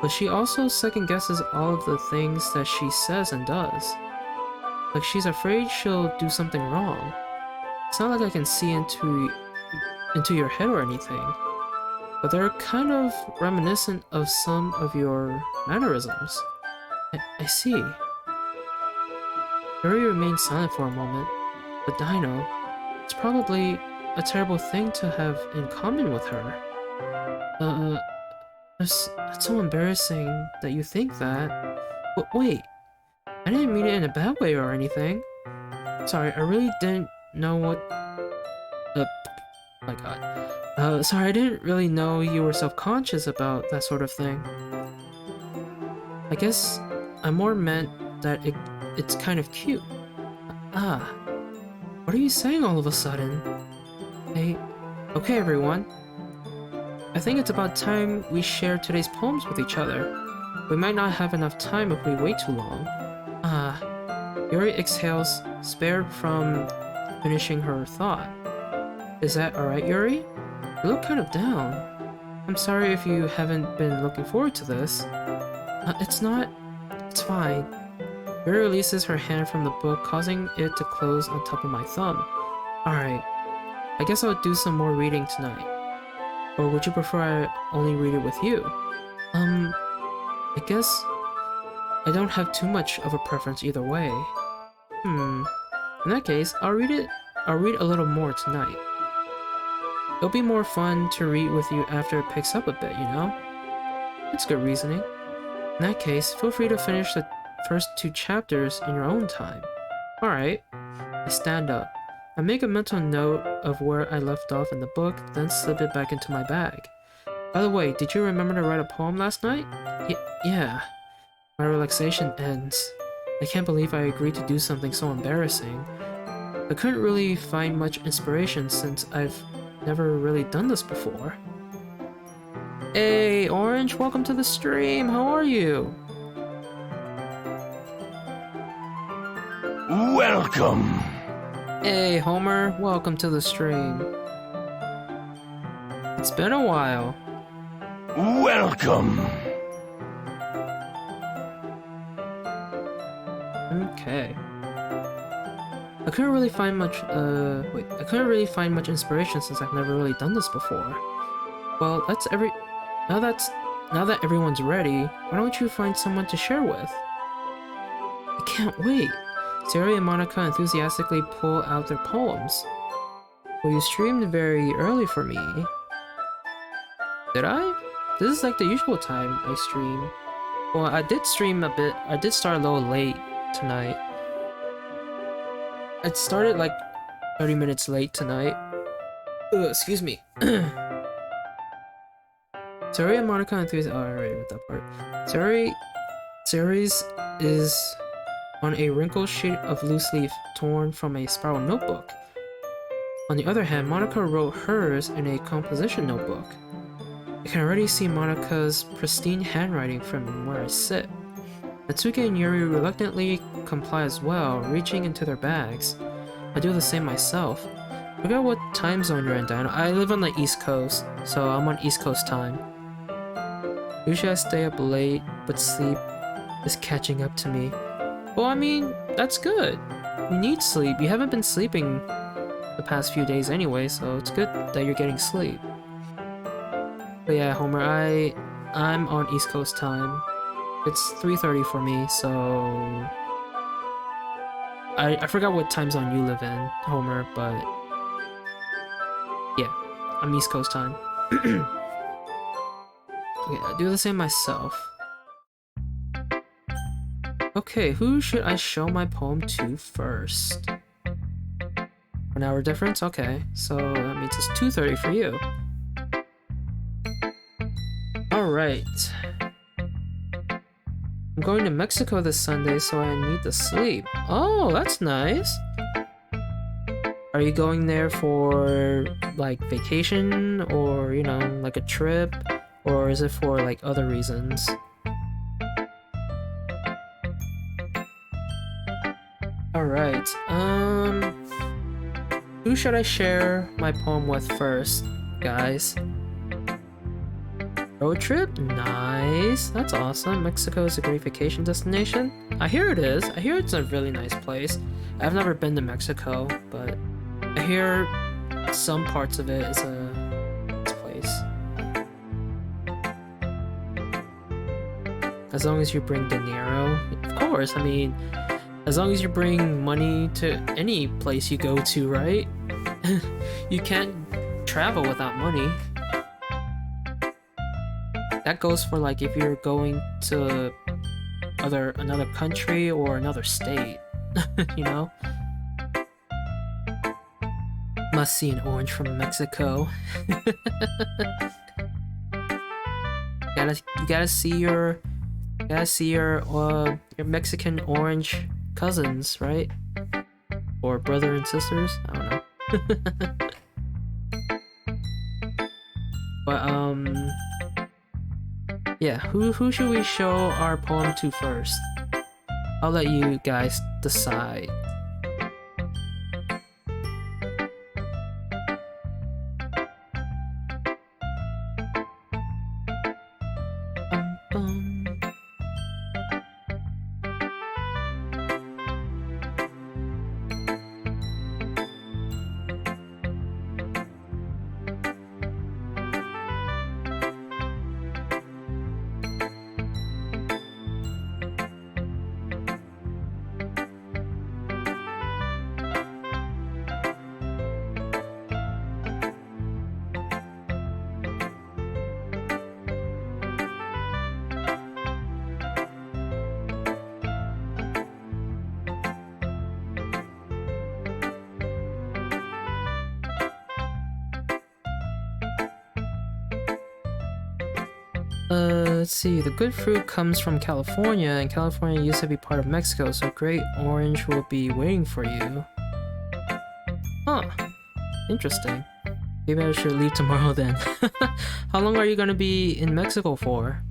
but she also second-guesses all of the things that she says and does. Like she's afraid she'll do something wrong. It's not like I can see into your head or anything, but they're kind of reminiscent of some of your mannerisms. I see. Yuri remains silent for a moment, but Dino, it's probably a terrible thing to have in common with her. That's so embarrassing that you think that. But wait, I didn't mean it in a bad way or anything. Sorry, I really didn't know what... my god. Sorry, I didn't really know you were self-conscious about that sort of thing. I guess I more meant that it's kind of cute. Ah, what are you saying all of a sudden? Hey, okay everyone. I think it's about time we share today's poems with each other. We might not have enough time if we wait too long. Ah, Yuri exhales, spared from finishing her thought. Is that alright, Yuri? You look kind of down. I'm sorry if you haven't been looking forward to this. It's not. It's fine. Yuri releases her hand from the book, causing it to close on top of my thumb. Alright, I guess I'll do some more reading tonight. Or would you prefer I only read it with you? I guess I don't have too much of a preference either way. In that case, I'll read a little more tonight. It'll be more fun to read with you after it picks up a bit, you know? It's good reasoning. In that case, feel free to finish the first 2 chapters in your own time. Alright. I stand up. I make a mental note of where I left off in the book, then slip it back into my bag. By the way, did you remember to write a poem last night? Yeah. My relaxation ends. I can't believe I agreed to do something so embarrassing. I couldn't really find much inspiration since I've never really done this before. Hey, Orange, welcome to the stream. How are you? Welcome. Hey, Homer, welcome to the stream. It's been a while. Welcome. Okay. I couldn't really find much, I couldn't really find much inspiration since I've never really done this before. Well, now that everyone's ready, why don't you find someone to share with? I can't wait. Sari and Monica enthusiastically pull out their poems. Well, you streamed very early for me. Did I? This is like the usual time I stream. Well, I did stream a bit. I did start a little late tonight. I started like 30 minutes late tonight. Excuse me. Sari and Monica enthusiastically. Oh, I already read that part. Sari's is on a wrinkled sheet of loose leaf torn from a spiral notebook. On the other hand, Monica wrote hers in a composition notebook. I can already see Monica's pristine handwriting from where I sit. Natsuki and Yuri reluctantly comply as well, reaching into their bags. I do the same myself. I forget what time zone you're in, Dino. I live on the East Coast, so I'm on East Coast time. Usually I stay up late, but sleep is catching up to me. Well, I mean, that's good. You need sleep. You haven't been sleeping the past few days anyway, so it's good that you're getting sleep. But yeah, Homer, I'm on East Coast time. It's 3:30 for me, so I forgot what time zone you live in, Homer, but yeah, I'm East Coast time. Okay, I do the same myself. Okay, who should I show my poem to first? 1 hour difference? Okay, so that means it's 2:30 for you. Alright. I'm going to Mexico this Sunday, so I need to sleep. Oh, that's nice. Are you going there for, like, vacation? Or, you know, like a trip? Or is it for, like, other reasons? Alright, who should I share my poem with first, guys? Road trip? Nice. That's awesome. Mexico is a great vacation destination. I hear it is. I hear it's a really nice place. I've never been to Mexico, but I hear some parts of it is a nice place. As long as you bring dinero, of course. I mean, as long as you bring money to any place you go to, right? You can't travel without money. That goes for like if you're going to another country or another state, you know? Must see an orange from Mexico. You gotta see your Mexican orange cousins, right? Or brother and sisters? I don't know. But yeah, who should we show our poem to first? I'll let you guys decide. Let's see, the good fruit comes from California, and California used to be part of Mexico, so Great Orange will be waiting for you. Huh. Interesting. Maybe I should leave tomorrow then. How long are you gonna be in Mexico for?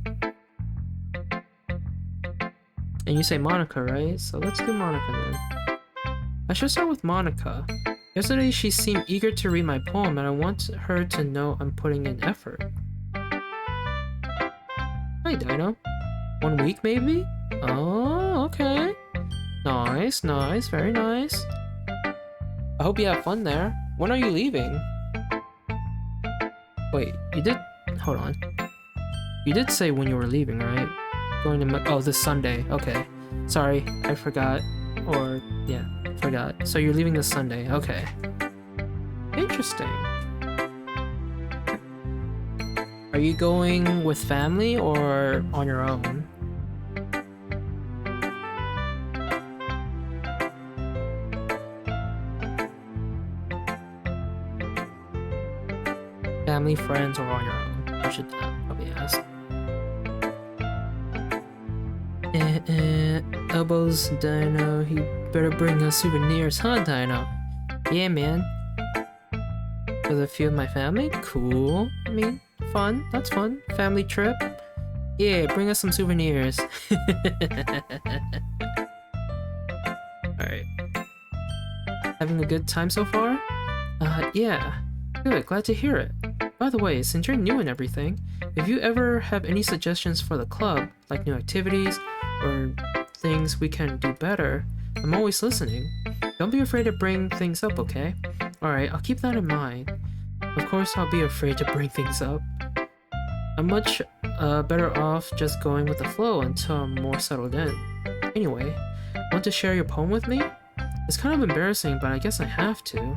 And you say Monica, right? So let's do Monica then. I should start with Monica. Yesterday she seemed eager to read my poem, and I want her to know I'm putting in effort. Hi, Dino. 1 week, maybe? Oh, okay. Nice, nice, very nice. I hope you have fun there. When are you leaving? Wait, you did... Hold on. You did say when you were leaving, right? Going to... Oh, this Sunday. Okay. Sorry, I forgot. Or, yeah, forgot. So you're leaving this Sunday. Okay. Interesting. Are you going with family or on your own? Family, friends, or on your own? I should probably ask. Elbows, Dino. He better bring us souvenirs, huh, Dino? Yeah, man. With a few of my family? Cool. I mean, fun. That's fun. Family trip. Yeah, bring us some souvenirs. Alright. Having a good time so far? Yeah. Good, glad to hear it. By the way, since you're new and everything, if you ever have any suggestions for the club, like new activities, or things we can do better, I'm always listening. Don't be afraid to bring things up, okay? Alright, I'll keep that in mind. Of course I'll be afraid to bring things up. I'm much better off just going with the flow until I'm more settled in. Anyway, want to share your poem with me? It's kind of embarrassing, but I guess I have to.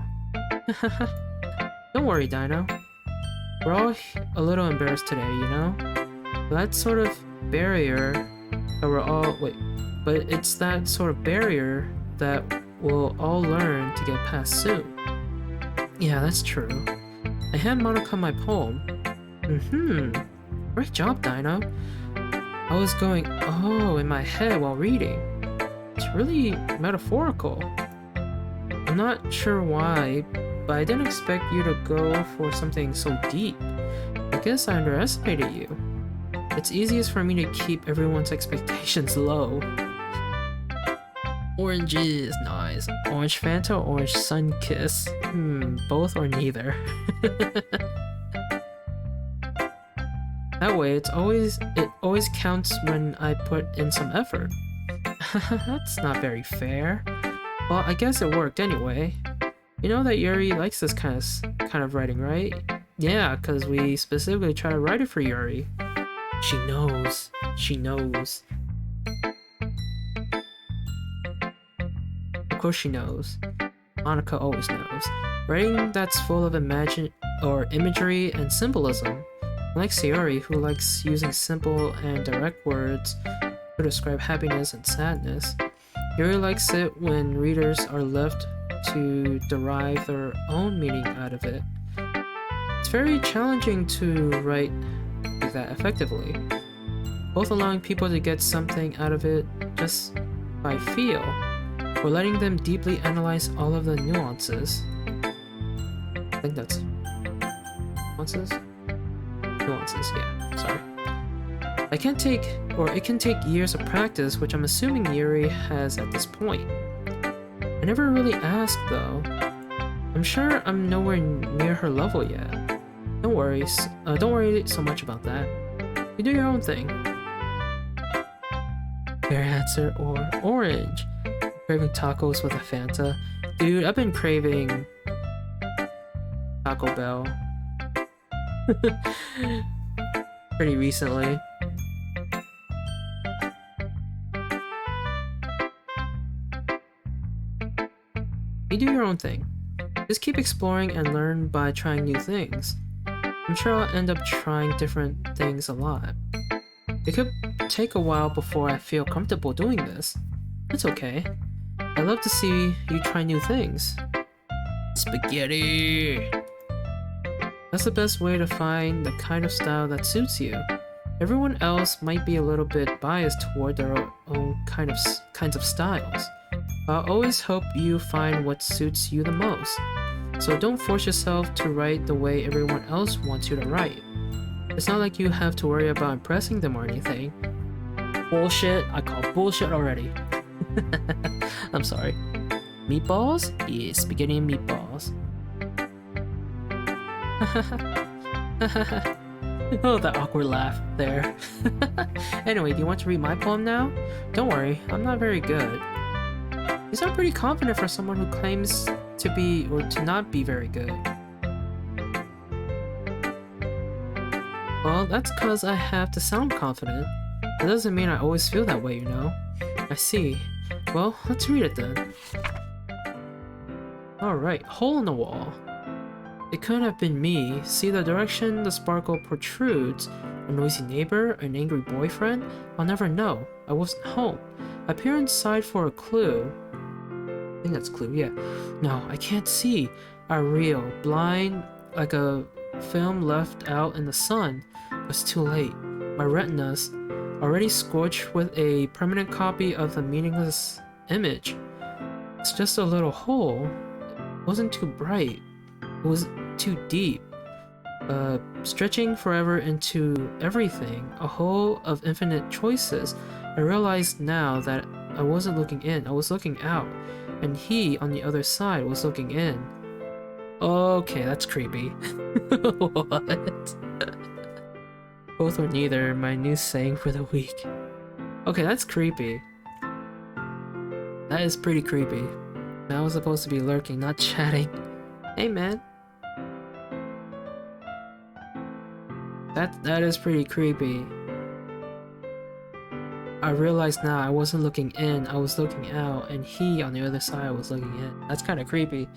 Don't worry, Dino. We're all a little embarrassed today, you know? That sort of barrier that we're all... Wait. But it's that sort of barrier that we'll all learn to get past soon. Yeah, that's true. I hand Monica my poem. Great job, Dino. I was going, oh, in my head while reading. It's really metaphorical. I'm not sure why, but I didn't expect you to go for something so deep. I guess I underestimated you. It's easiest for me to keep everyone's expectations low. Orange is nice. Orange Fanta or orange sun kiss? Both or neither. That way, it always counts when I put in some effort. That's not very fair. Well, I guess it worked anyway. You know that Yuri likes this kind of writing, right? Yeah, because we specifically try to write it for Yuri. She knows. She knows. Of course she knows. Monica always knows. Writing that's full of imagery and symbolism. Like Sayori, who likes using simple and direct words to describe happiness and sadness. Yuri likes it when readers are left to derive their own meaning out of it. It's very challenging to write like that effectively, both allowing people to get something out of it just by feel, or letting them deeply analyze all of the nuances. I think that's nuances? Nuances, yeah, sorry. It can take years of practice, which I'm assuming Yuri has at this point. I never really asked though. I'm sure I'm nowhere near her level yet. Don't worry so much about that. You do your own thing. Fair answer or orange. Craving tacos with a Fanta. Dude, I've been craving Taco Bell pretty recently. You do your own thing. Just keep exploring and learn by trying new things. I'm sure I'll end up trying different things a lot. It could take a while before I feel comfortable doing this. It's okay. I love to see you try new things. Spaghetti! That's the best way to find the kind of style that suits you. Everyone else might be a little bit biased toward their own kinds of styles. I'll always hope you find what suits you the most. So don't force yourself to write the way everyone else wants you to write. It's not like you have to worry about impressing them or anything. Bullshit, I call bullshit already. I'm sorry. Meatballs? Yeah, spaghetti and meatballs. Oh, that awkward laugh there. Anyway, do you want to read my poem now? Don't worry, I'm not very good. You sound pretty confident for someone who claims to be or to not be very good. Well, that's because I have to sound confident. That doesn't mean I always feel that way, you know? I see. Well, let's read it then. Alright, hole in the wall. It couldn't have been me. See the direction the sparkle protrudes? A noisy neighbor? An angry boyfriend? I'll never know. I wasn't home. I peer inside for a clue. I think that's clue, yeah. No, I can't see. I reel, blind like a film left out in the sun. It's too late. My retinas, already scorched with a permanent copy of the meaningless image. It's just a little hole. It wasn't too bright. It was too deep. Stretching forever into everything. A hole of infinite choices. I realized now that I wasn't looking in, I was looking out. And he, on the other side, was looking in. Okay, that's creepy. What? Both or neither, my new saying for the week. Okay, that's creepy. That is pretty creepy. I was supposed to be lurking, not chatting. Hey man. That is pretty creepy. I realize now I wasn't looking in, I was looking out, and he on the other side was looking in. That's kind of creepy.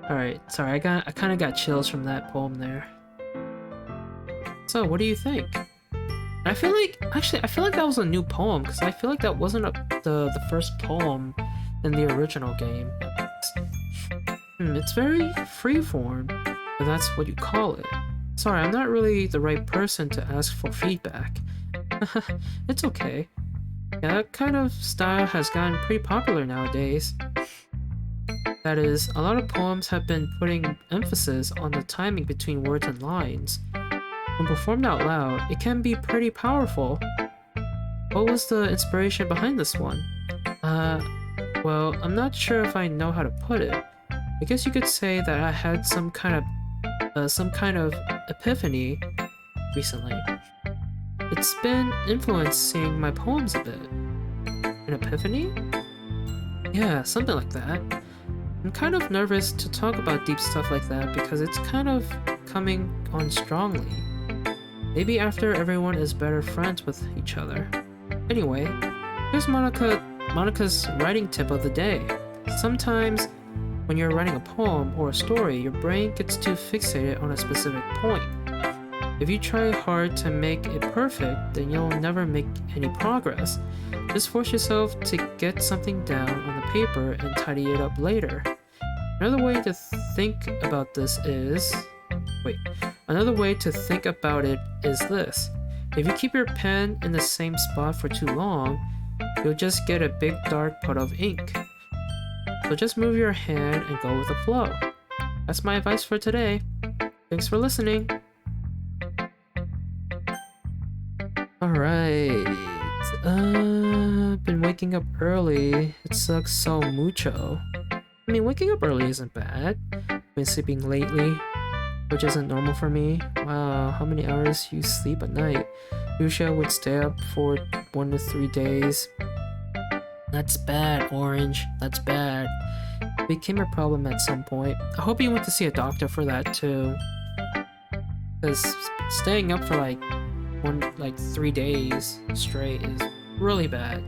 Alright, sorry, I kind of got chills from that poem there. So, what do you think? I feel like that was a new poem, because I feel like that wasn't the first poem in the original game. It's very freeform, if that's what you call it. Sorry, I'm not really the right person to ask for feedback. It's okay. Yeah, that kind of style has gotten pretty popular nowadays. That is, a lot of poems have been putting emphasis on the timing between words and lines. When performed out loud, it can be pretty powerful. What was the inspiration behind this one? Well, I'm not sure if I know how to put it. I guess you could say that I had some kind of epiphany recently. It's been influencing my poems a bit. An epiphany? Yeah, something like that. I'm kind of nervous to talk about deep stuff like that because it's kind of coming on strongly. Maybe after everyone is better friends with each other. Anyway, here's Monica's writing tip of the day. Sometimes when you're writing a poem or a story, your brain gets too fixated on a specific point. If you try hard to make it perfect, then you'll never make any progress. Just force yourself to get something down on the paper and tidy it up later. Another way to think about it is this. If you keep your pen in the same spot for too long, you'll just get a big dark puddle of ink. So just move your hand and go with the flow. That's my advice for today. Thanks for listening. Alright. Been waking up early. It sucks so mucho. I mean, waking up early isn't bad. Been sleeping lately, which isn't normal for me. Wow, how many hours you sleep at night? Usually I would stay up for 1 to 3 days. That's bad, Orange. That's bad. It became a problem at some point. I hope you went to see a doctor for that too. Because staying up for like 3 days straight is really bad.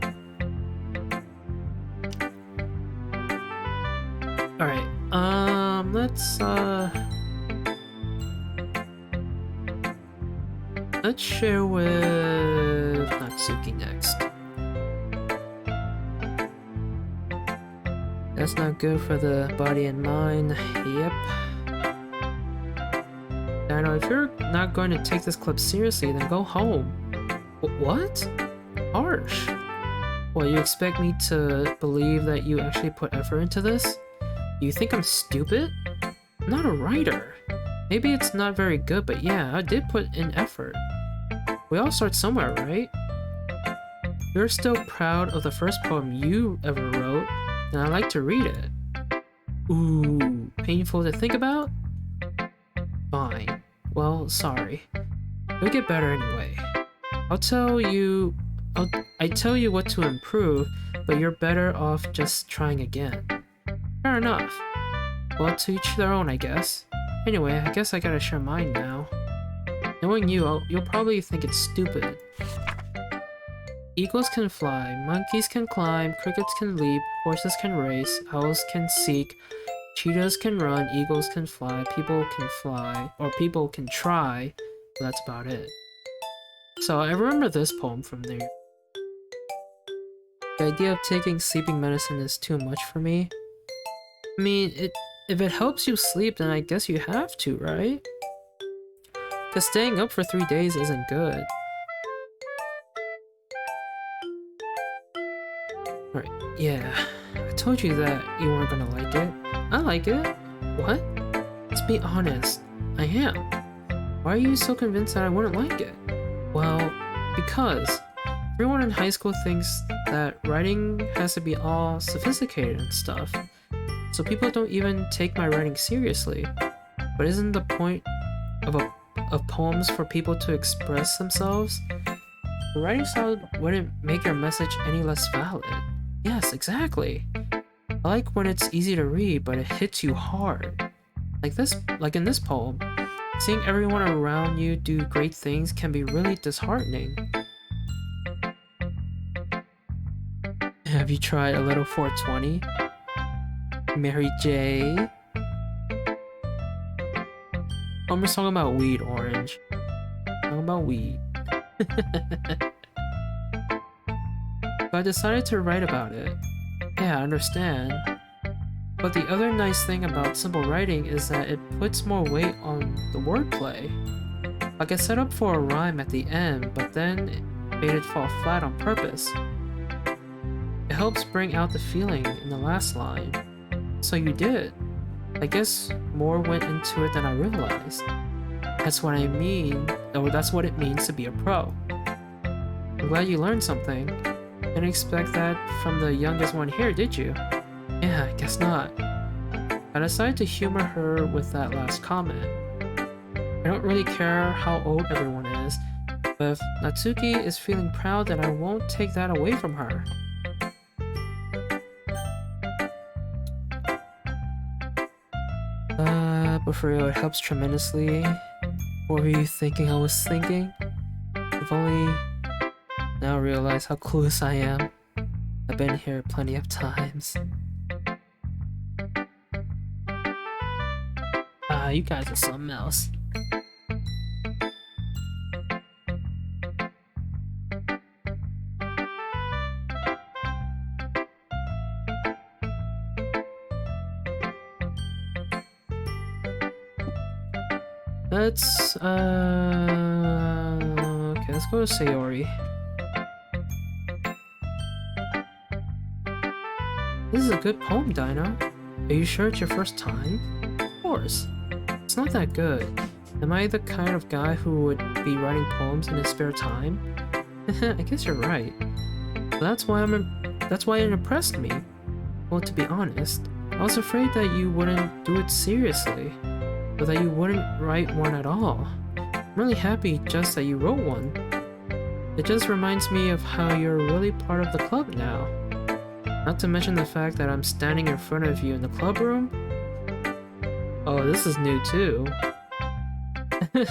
Alright, let's share with Natsuki next. That's not good for the body and mind. Yep. Dino, if you're not going to take this clip seriously, then go home. What? Harsh. What, you expect me to believe that you actually put effort into this? You think I'm stupid? I'm not a writer. Maybe it's not very good, but yeah, I did put in effort. We all start somewhere, right? You're still proud of the first poem you ever wrote, and I like to read it. Ooh, painful to think about? Fine. Well, sorry. You'll get better anyway. I tell you what to improve, but you're better off just trying again. Fair enough. Well, to each their own, I guess. Anyway, I guess I gotta share mine now. Knowing you'll probably think it's stupid. Eagles can fly, monkeys can climb, crickets can leap, horses can race, owls can seek, cheetahs can run, eagles can fly, people can try, but that's about it. So I remember this poem from there. The idea of taking sleeping medicine is too much for me. I mean, if it helps you sleep, then I guess you have to, right? Because staying up for 3 days isn't good. Alright, yeah. I told you that you weren't gonna like it. I like it. What? Let's be honest. I am. Why are you so convinced that I wouldn't like it? Well, because everyone in high school thinks that writing has to be all sophisticated and stuff. So people don't even take my writing seriously. But isn't the point of poems for people to express themselves? The writing style wouldn't make your message any less valid. Yes, exactly. I like when it's easy to read, but it hits you hard. Like in this poem. Seeing everyone around you do great things can be really disheartening. Have you tried a little 420? Mary J? Homer's talking about weed, Orange. Talking about weed. But I decided to write about it. Yeah, I understand. But the other nice thing about simple writing is that it puts more weight on the wordplay. Like I set up for a rhyme at the end, but then made it fall flat on purpose. It helps bring out the feeling in the last line. So you did. I guess more went into it than I realized. That's what I mean, or that's what it means to be a pro. I'm glad you learned something. Didn't expect that from the youngest one here, did you? Yeah, I guess not. I decided to humor her with that last comment. I don't really care how old everyone is, but if Natsuki is feeling proud, then I won't take that away from her. But for real, it helps tremendously. What were you thinking I was thinking? If only now realize how clueless I am. I've been here plenty of times. You guys are something else. Let's, okay, let's go to Sayori. This is a good poem, Dino. Are you sure it's your first time? Of course. It's not that good. Am I the kind of guy who would be writing poems in his spare time? I guess you're right. But that's why it impressed me. Well, to be honest, I was afraid that you wouldn't do it seriously. Or that you wouldn't write one at all. I'm really happy just that you wrote one. It just reminds me of how you're really part of the club now. Not to mention the fact that I'm standing in front of you in the club room. Oh, this is new too. I'm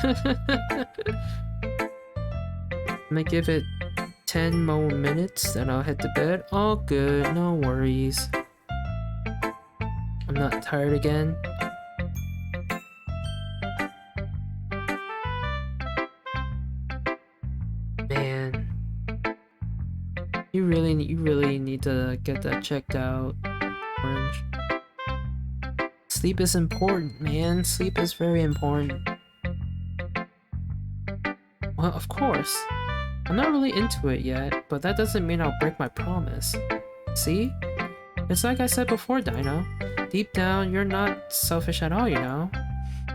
gonna give it 10 more minutes, then I'll head to bed. All good, no worries. I'm not tired again. Man, you really need to get that checked out, Orange. Sleep is important, man. Sleep is very important. Well, of course. I'm not really into it yet, but that doesn't mean I'll break my promise. See? It's like I said before, Dino. Deep down, you're not selfish at all, you know?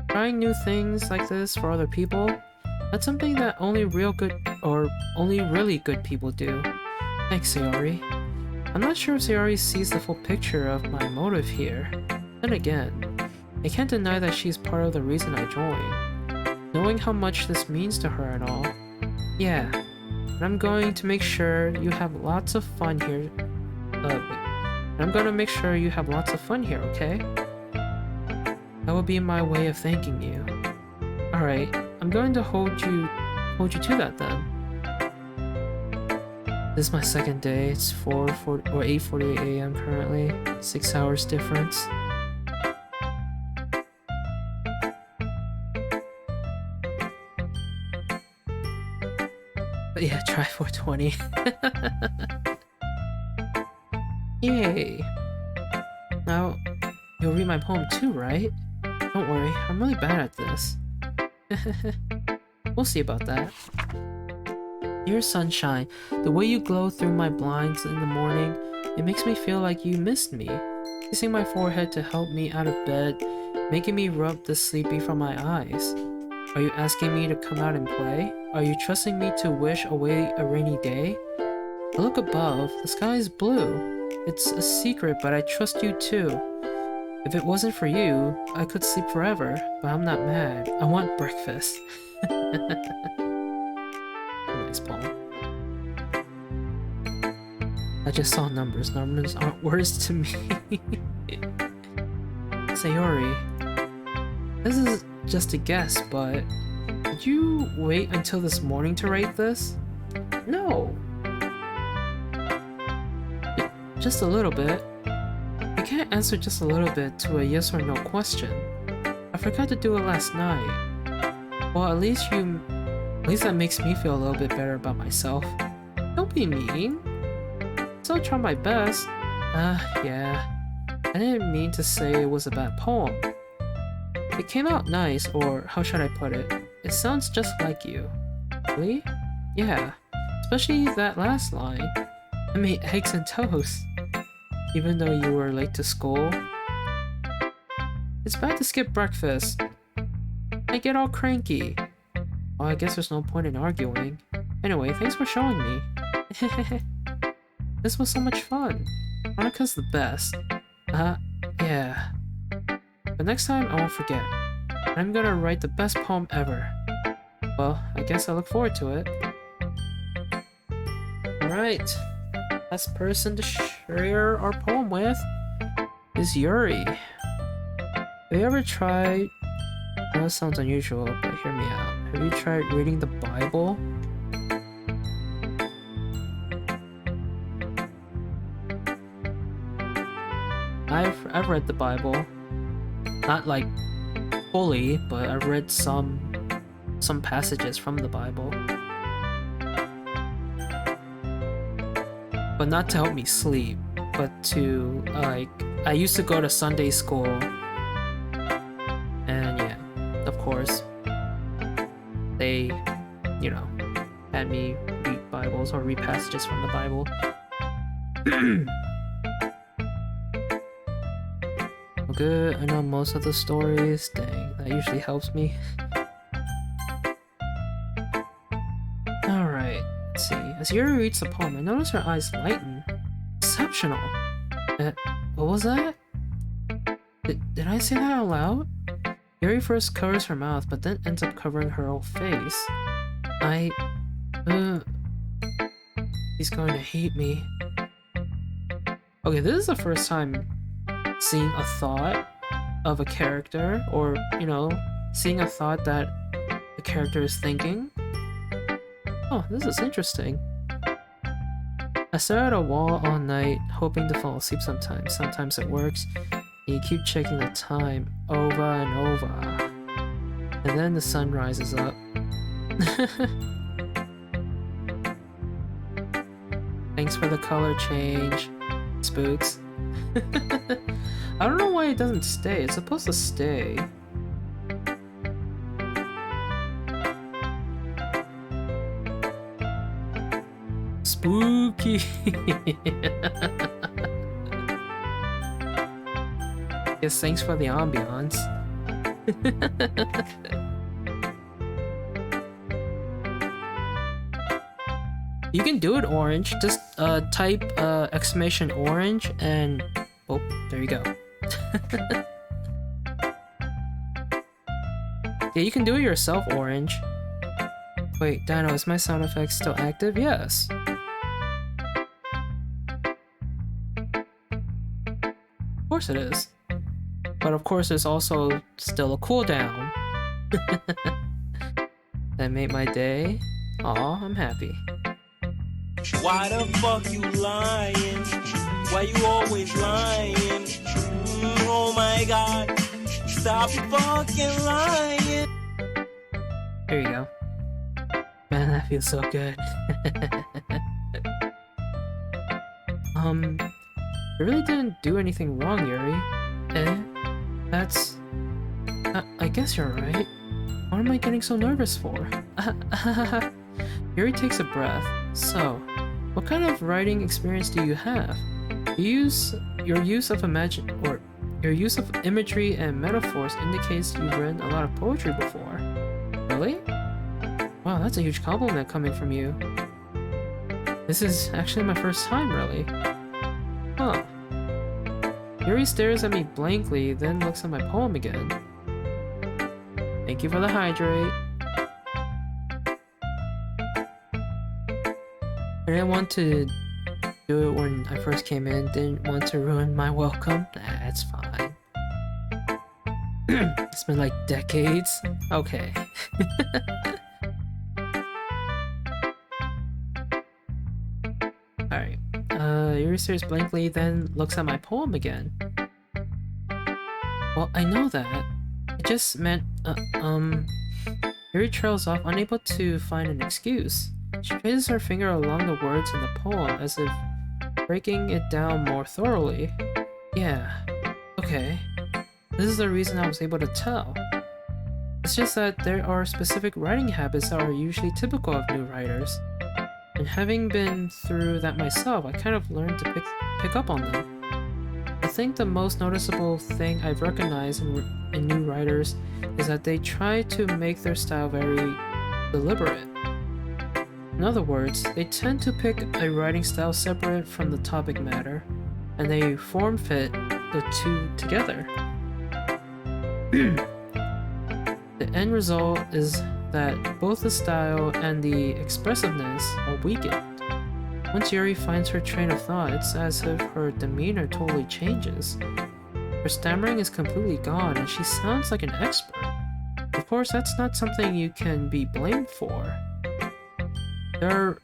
Trying new things like this for other people, that's something that only really good people do. Thanks, Sayori. I'm not sure if Sayori sees the full picture of my motive here. Then again, I can't deny that she's part of the reason I joined. Knowing how much this means to her and all. Yeah, and I'm going to make sure you have lots of fun here. I'm going to make sure you have lots of fun here, okay? That will be my way of thanking you. Alright, I'm going to hold you to that then. This is my second day. It's 8:48 a.m. currently. 6 hours difference. But yeah, try 420. Yay! Now, you'll read my poem too, right? Don't worry, I'm really bad at this. We'll see about that. Dear sunshine, the way you glow through my blinds in the morning, it makes me feel like you missed me. Kissing my forehead to help me out of bed, making me rub the sleepy from my eyes. Are you asking me to come out and play? Are you trusting me to wish away a rainy day? I look above, the sky is blue. It's a secret, but I trust you too. If it wasn't for you, I could sleep forever, but I'm not mad. I want breakfast. Nice poem. I just saw numbers. Numbers aren't words to me. Sayori, this is just a guess, but did you wait until this morning to write this? No. Just a little bit. You can't answer just a little bit to a yes or no question. I forgot to do it last night. Well, at least that makes me feel a little bit better about myself. Don't be mean. Still try my best. Yeah. I didn't mean to say it was a bad poem. It came out nice, or how should I put it? It sounds just like you. Really? Yeah. Especially that last line. I made eggs and toast. Even though you were late to school. It's bad to skip breakfast. I get all cranky. Well, I guess there's no point in arguing. Anyway, thanks for showing me. This was so much fun. Monika's the best. Yeah. But next time, I won't forget. I'm gonna write the best poem ever. Well, I guess I look forward to it. Alright. Last person to share our poem with is Yuri. Have you ever tried... I know it sounds unusual, but hear me out. Have you tried reading the Bible? I've read the Bible. Not like fully, but I've read some passages from the Bible. But not to help me sleep, but to like I used to go to Sunday school. And yeah, of course they, you know, had me read Bibles or read passages from the Bible. Good, I know most of the stories. Dang, that usually helps me. Alright, let's see. As Yuri reads the poem, I notice her eyes lighten. Exceptional. What was that? Did I say that out loud? Yuri first covers her mouth, but then ends up covering her whole face. He's going to hate me. Okay, this is the first time seeing a thought of a character, or, you know, seeing a thought that the character is thinking. Oh, this is interesting. I stare at a wall all night, hoping to fall asleep sometimes. Sometimes it works. You keep checking the time over and over. And then the sun rises up. Thanks for the color change. Spooks. I don't know why it doesn't stay. It's supposed to stay. Spooky. Yes, thanks for the ambiance. You can do it orange. Just type exclamation orange and oh, there you go. Yeah, you can do it yourself, orange. Wait, Dino, is my sound effect still active? Yes. Of course it is. But of course there's also still a cooldown. That made my day. Aw, I'm happy. Why the fuck you lying? Why you always lying? Oh my god, stop fucking lying. There you go. Man, that feels so good. You really didn't do anything wrong, Yuri. That's... I guess you're right. What am I getting so nervous for? Yuri takes a breath. So, what kind of writing experience do you have? Your use of imagery and metaphors indicates you've read a lot of poetry before. Really? Wow, that's a huge compliment coming from you. This is actually my first time, really. Huh. Yuri stares at me blankly, then looks at my poem again. Thank you for the hydrate. I didn't want to do it when I first came in, didn't want to ruin my welcome. That's fine. It's been like decades. Okay. Alright. Yuri stares blankly, then looks at my poem again. Well, I know that. It just meant, Yuri trails off, unable to find an excuse. She traces her finger along the words in the poem, as if breaking it down more thoroughly. Yeah, okay. This is the reason I was able to tell. It's just that there are specific writing habits that are usually typical of new writers. And having been through that myself, I kind of learned to pick up on them. I think the most noticeable thing I've recognized in new writers is that they try to make their style very deliberate. In other words, they tend to pick a writing style separate from the topic matter, and they form fit the two together. The end result is that both the style and the expressiveness are weakened. Once Yuri finds her train of thought, it's as if her demeanor totally changes. Her stammering is completely gone, and she sounds like an expert. Of course, that's not something you can be blamed for. There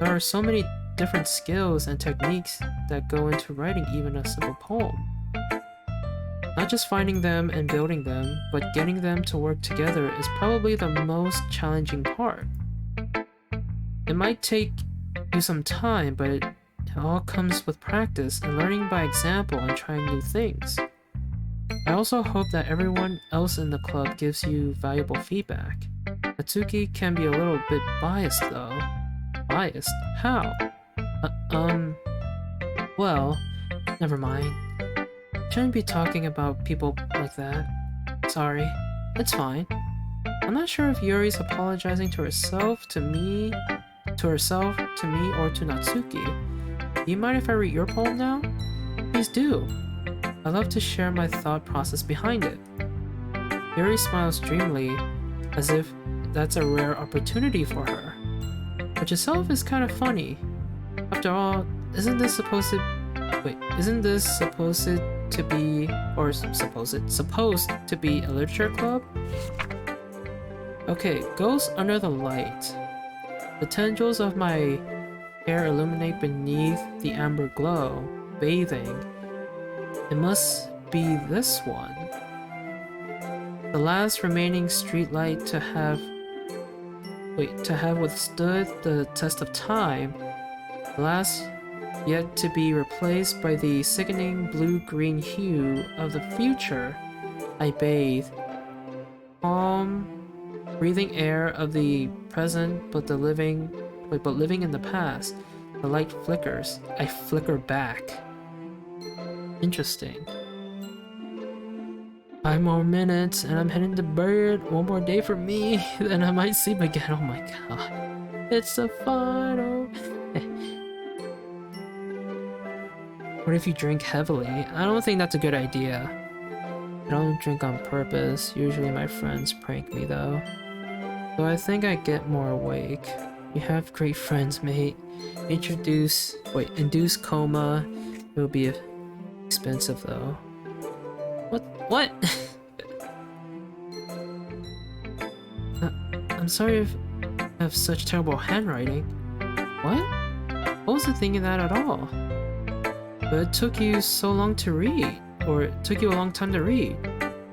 are so many different skills and techniques that go into writing even a simple poem. Not just finding them and building them, but getting them to work together is probably the most challenging part. It might take you some time, but it all comes with practice and learning by example and trying new things. I also hope that everyone else in the club gives you valuable feedback. Natsuki can be a little bit biased though. Biased? How? Well, never mind. Shouldn't be talking about people like that. Sorry. It's fine. I'm not sure if Yuri's apologizing to herself, to me, or to Natsuki. Do you mind if I read your poem now? Please do. I love to share my thought process behind it. Yuri smiles dreamily, as if that's a rare opportunity for her. Which itself is kind of funny. After all, isn't this supposed to be a literature club? Okay, goes under the light. The tendrils of my hair illuminate beneath the amber glow, bathing. It must be this one. The last remaining streetlight to have withstood the test of time, the last yet to be replaced by the sickening blue-green hue of the future. I bathe, calm, breathing air of the present, but living in the past. The light flickers. I flicker back. Interesting. 5 more minutes and I'm heading to bed. One more day for me, then I might sleep again. Oh my god. It's the final. What if you drink heavily? I don't think that's a good idea. I don't drink on purpose. Usually my friends prank me though. So I think I get more awake. You have great friends, mate. Induce coma. It will be expensive though. What? I'm sorry if I have such terrible handwriting. What? What was the thing in that at all? But it took you so long to read. Or it took you a long time to read.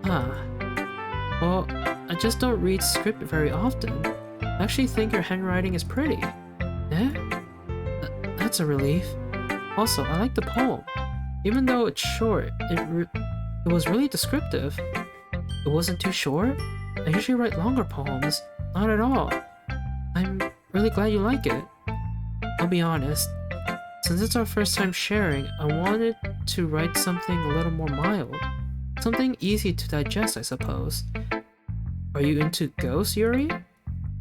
Well, I just don't read script very often. I actually think your handwriting is pretty. Eh? That's a relief. Also, I like the poem. Even though it's short, it was really descriptive. It wasn't too short? I usually write longer poems. Not at all. I'm really glad you like it. I'll be honest. Since it's our first time sharing, I wanted to write something a little more mild. Something easy to digest, I suppose. Are you into ghosts, Yuri?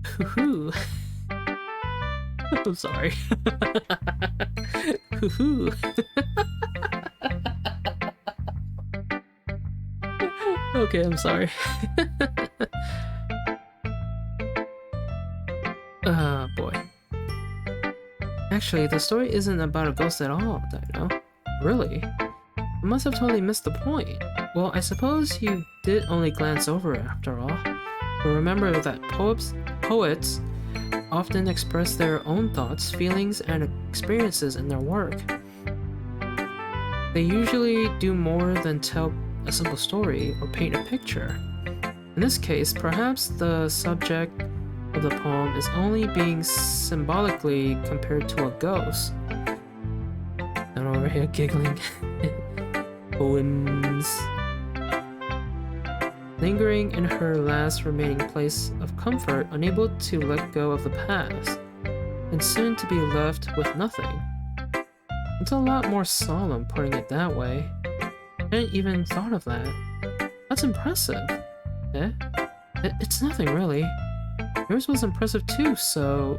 Hoo-hoo. I'm sorry. Hoo-hoo. Okay, I'm sorry. Boy. Actually, the story isn't about a ghost at all, Dino. Really? I must have totally missed the point. Well, I suppose you did only glance over it after all. But remember that poets often express their own thoughts, feelings, and experiences in their work. They usually do more than tell a simple story or paint a picture. In this case, perhaps the subject of the poem is only being symbolically compared to a ghost. I'm over here giggling. Poems. Lingering in her last remaining place of comfort, unable to let go of the past, and soon to be left with nothing. It's a lot more solemn putting it that way. I hadn't even thought of that. That's impressive. Eh? It's nothing really. Yours was impressive too, so...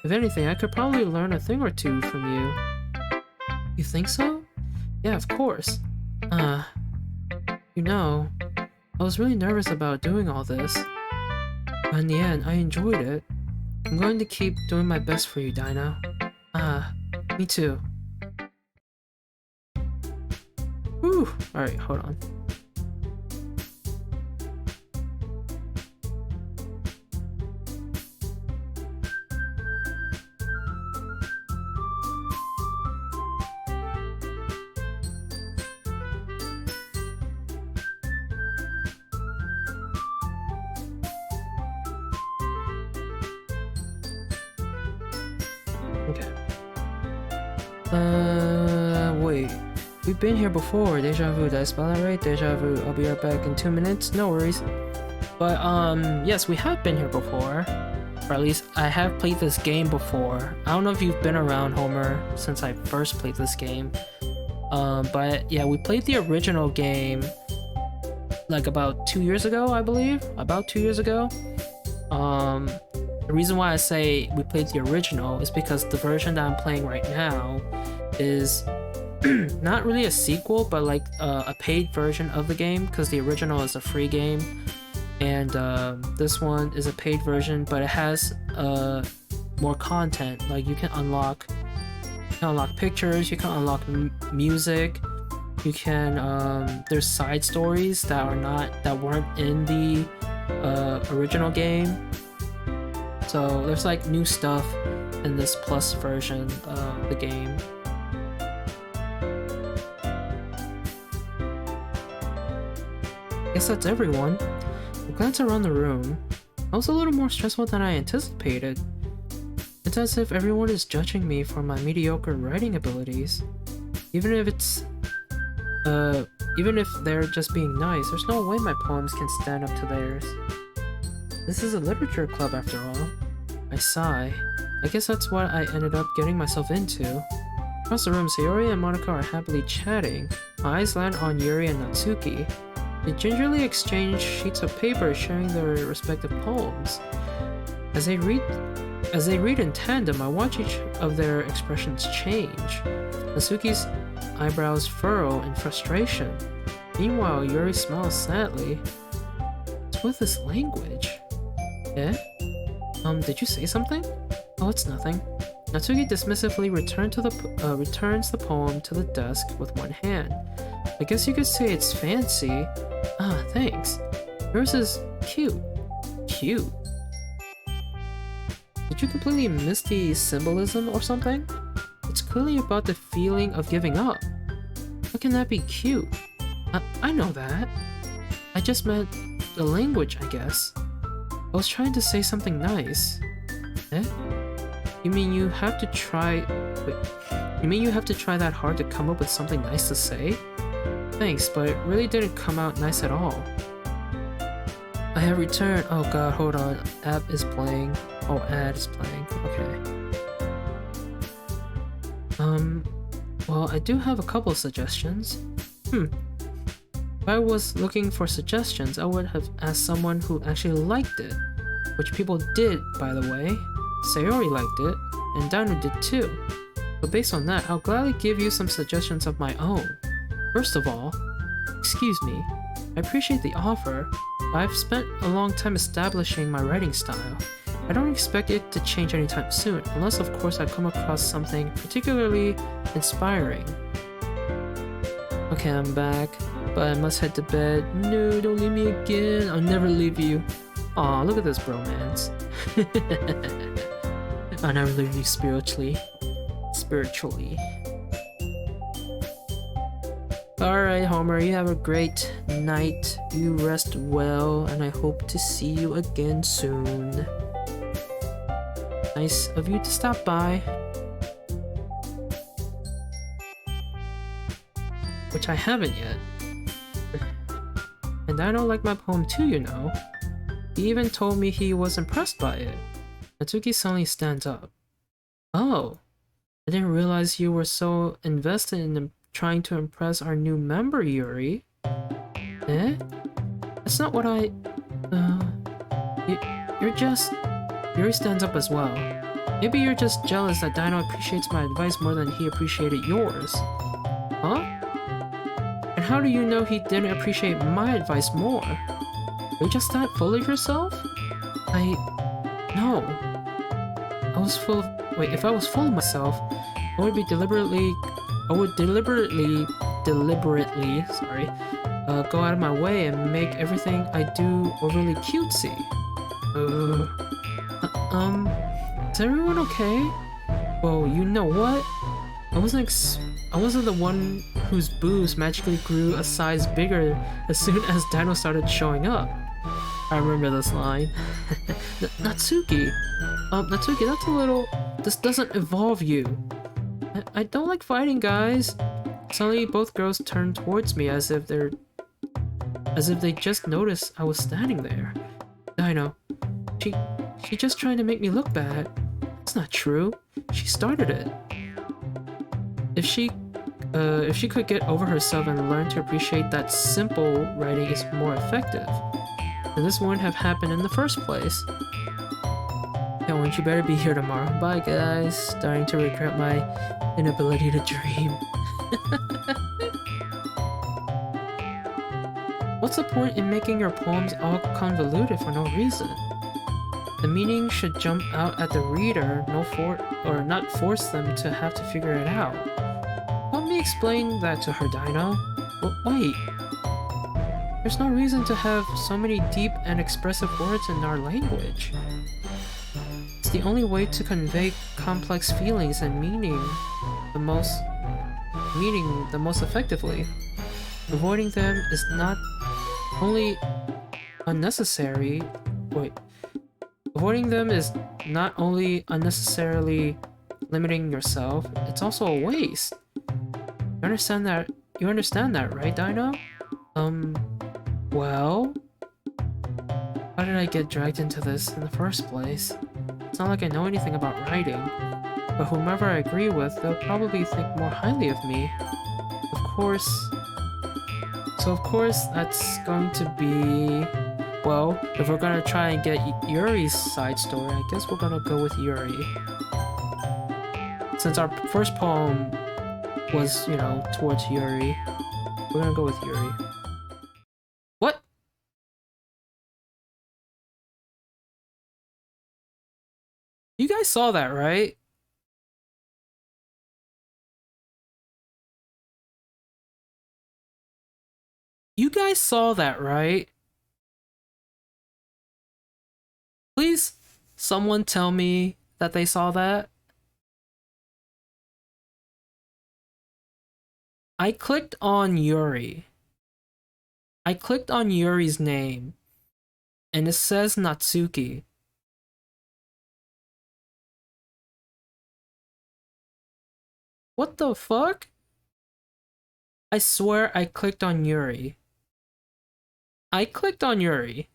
If anything, I could probably learn a thing or two from you. You think so? Yeah, of course. You know, I was really nervous about doing all this. But in the end, I enjoyed it. I'm going to keep doing my best for you, Dino. Me too. Whew! Alright, hold on. Okay. Wait. We've been here before. Deja vu. Did I spell that right? Deja vu. I'll be right back in 2 minutes. No worries. But, yes, we have been here before. Or at least, I have played this game before. I don't know if you've been around, Homer, since I first played this game. But, yeah, we played the original game like about 2 years ago, I believe. About 2 years ago. The reason why I say we played the original is because the version that I'm playing right now is not really a sequel, but like a paid version of the game, because the original is a free game, and this one is a paid version, but it has more content. Like you can unlock pictures, you can unlock music, you can there's side stories that weren't in the original game. So there's like new stuff in this plus version of the game. I guess that's everyone. I glance around the room. I was a little more stressful than I anticipated. It's as if everyone is judging me for my mediocre writing abilities. Even if they're just being nice, there's no way my poems can stand up to theirs. This is a literature club after all. I sigh. I guess that's what I ended up getting myself into. Across the room, Sayori and Monica are happily chatting. My eyes land on Yuri and Natsuki. They gingerly exchange sheets of paper sharing their respective poems. As they read in tandem, I watch each of their expressions change. Natsuki's eyebrows furrow in frustration. Meanwhile, Yuri smiles sadly. What's with this language? Eh? Did you say something? Oh, it's nothing. Natsuki dismissively returns the poem to the desk with one hand. I guess you could say it's fancy. Ah, thanks. Yours is cute. Cute? Did you completely miss the symbolism or something? It's clearly about the feeling of giving up. How can that be cute? I know that. I just meant the language, I guess. I was trying to say something nice. Eh? You mean you have to try... Wait. You mean you have to try that hard to come up with something nice to say? Thanks, but it really didn't come out nice at all. I have returned... Oh god, hold on. App is playing. Oh, ad is playing. Okay. Well, I do have a couple suggestions. If I was looking for suggestions, I would have asked someone who actually liked it. Which people did, by the way. Sayori liked it, and Dino did too. But based on that, I'll gladly give you some suggestions of my own. First of all, excuse me, I appreciate the offer, but I've spent a long time establishing my writing style, I don't expect it to change anytime soon, unless of course I come across something particularly inspiring. Okay, I'm back, but I must head to bed. No, don't leave me again. I'll never leave you. Aw, look at this bromance. I'll never leave you spiritually. Alright, Homer, you have a great night. You rest well, and I hope to see you again soon. Nice of you to stop by. Which I haven't yet. And I don't like my poem too, you know. He even told me he was impressed by it. Natsuki suddenly stands up. Oh, I didn't realize you were so invested in trying to impress our new member, Yuri. Eh? That's not what I... You're just... Yuri stands up as well. Maybe you're just jealous that Dino appreciates my advice more than he appreciated yours. Huh? And how do you know he didn't appreciate my advice more? Are you just that full of yourself? No. I was full of... Wait, if I was full of myself, I would deliberately, sorry, go out of my way and make everything I do overly cutesy. Is everyone okay? Well, you know what? I wasn't the one whose boobs magically grew a size bigger as soon as Dino started showing up. I remember this line. Natsuki! Natsuki, that's a little... This doesn't involve you. I don't like fighting, guys. Suddenly, both girls turned towards me as if they just noticed I was standing there. Dino, she just trying to make me look bad. That's not true. She started it. If she could get over herself and learn to appreciate that simple writing is more effective, then this wouldn't have happened in the first place. Yeah, won't you better be here tomorrow. Bye, guys. Starting to regret my inability to dream. What's the point in making your poems all convoluted for no reason? The meaning should jump out at the reader, not force them to have to figure it out. Help me explain that to her, Dino. Wait. There's no reason to have so many deep and expressive words in our language. It's the only way to convey complex feelings and meaning the most effectively. Avoiding them is not only unnecessary. Avoiding them is not only unnecessarily limiting yourself, it's also a waste. You understand that? You understand that, right, Dino? Well? How did I get dragged into this in the first place? It's not like I know anything about writing, but whomever I agree with, they'll probably think more highly of me. Of course, that's going to be... Well, if we're gonna try and get Yuri's side story, I guess we're gonna go with Yuri. Since our first poem was, you know, towards Yuri, we're gonna go with Yuri. What? You guys saw that, right? You guys saw that, right? Please, someone tell me that they saw that. I clicked on Yuri. I clicked on Yuri's name, and it says Natsuki. What the fuck? I swear I clicked on Yuri. I clicked on Yuri.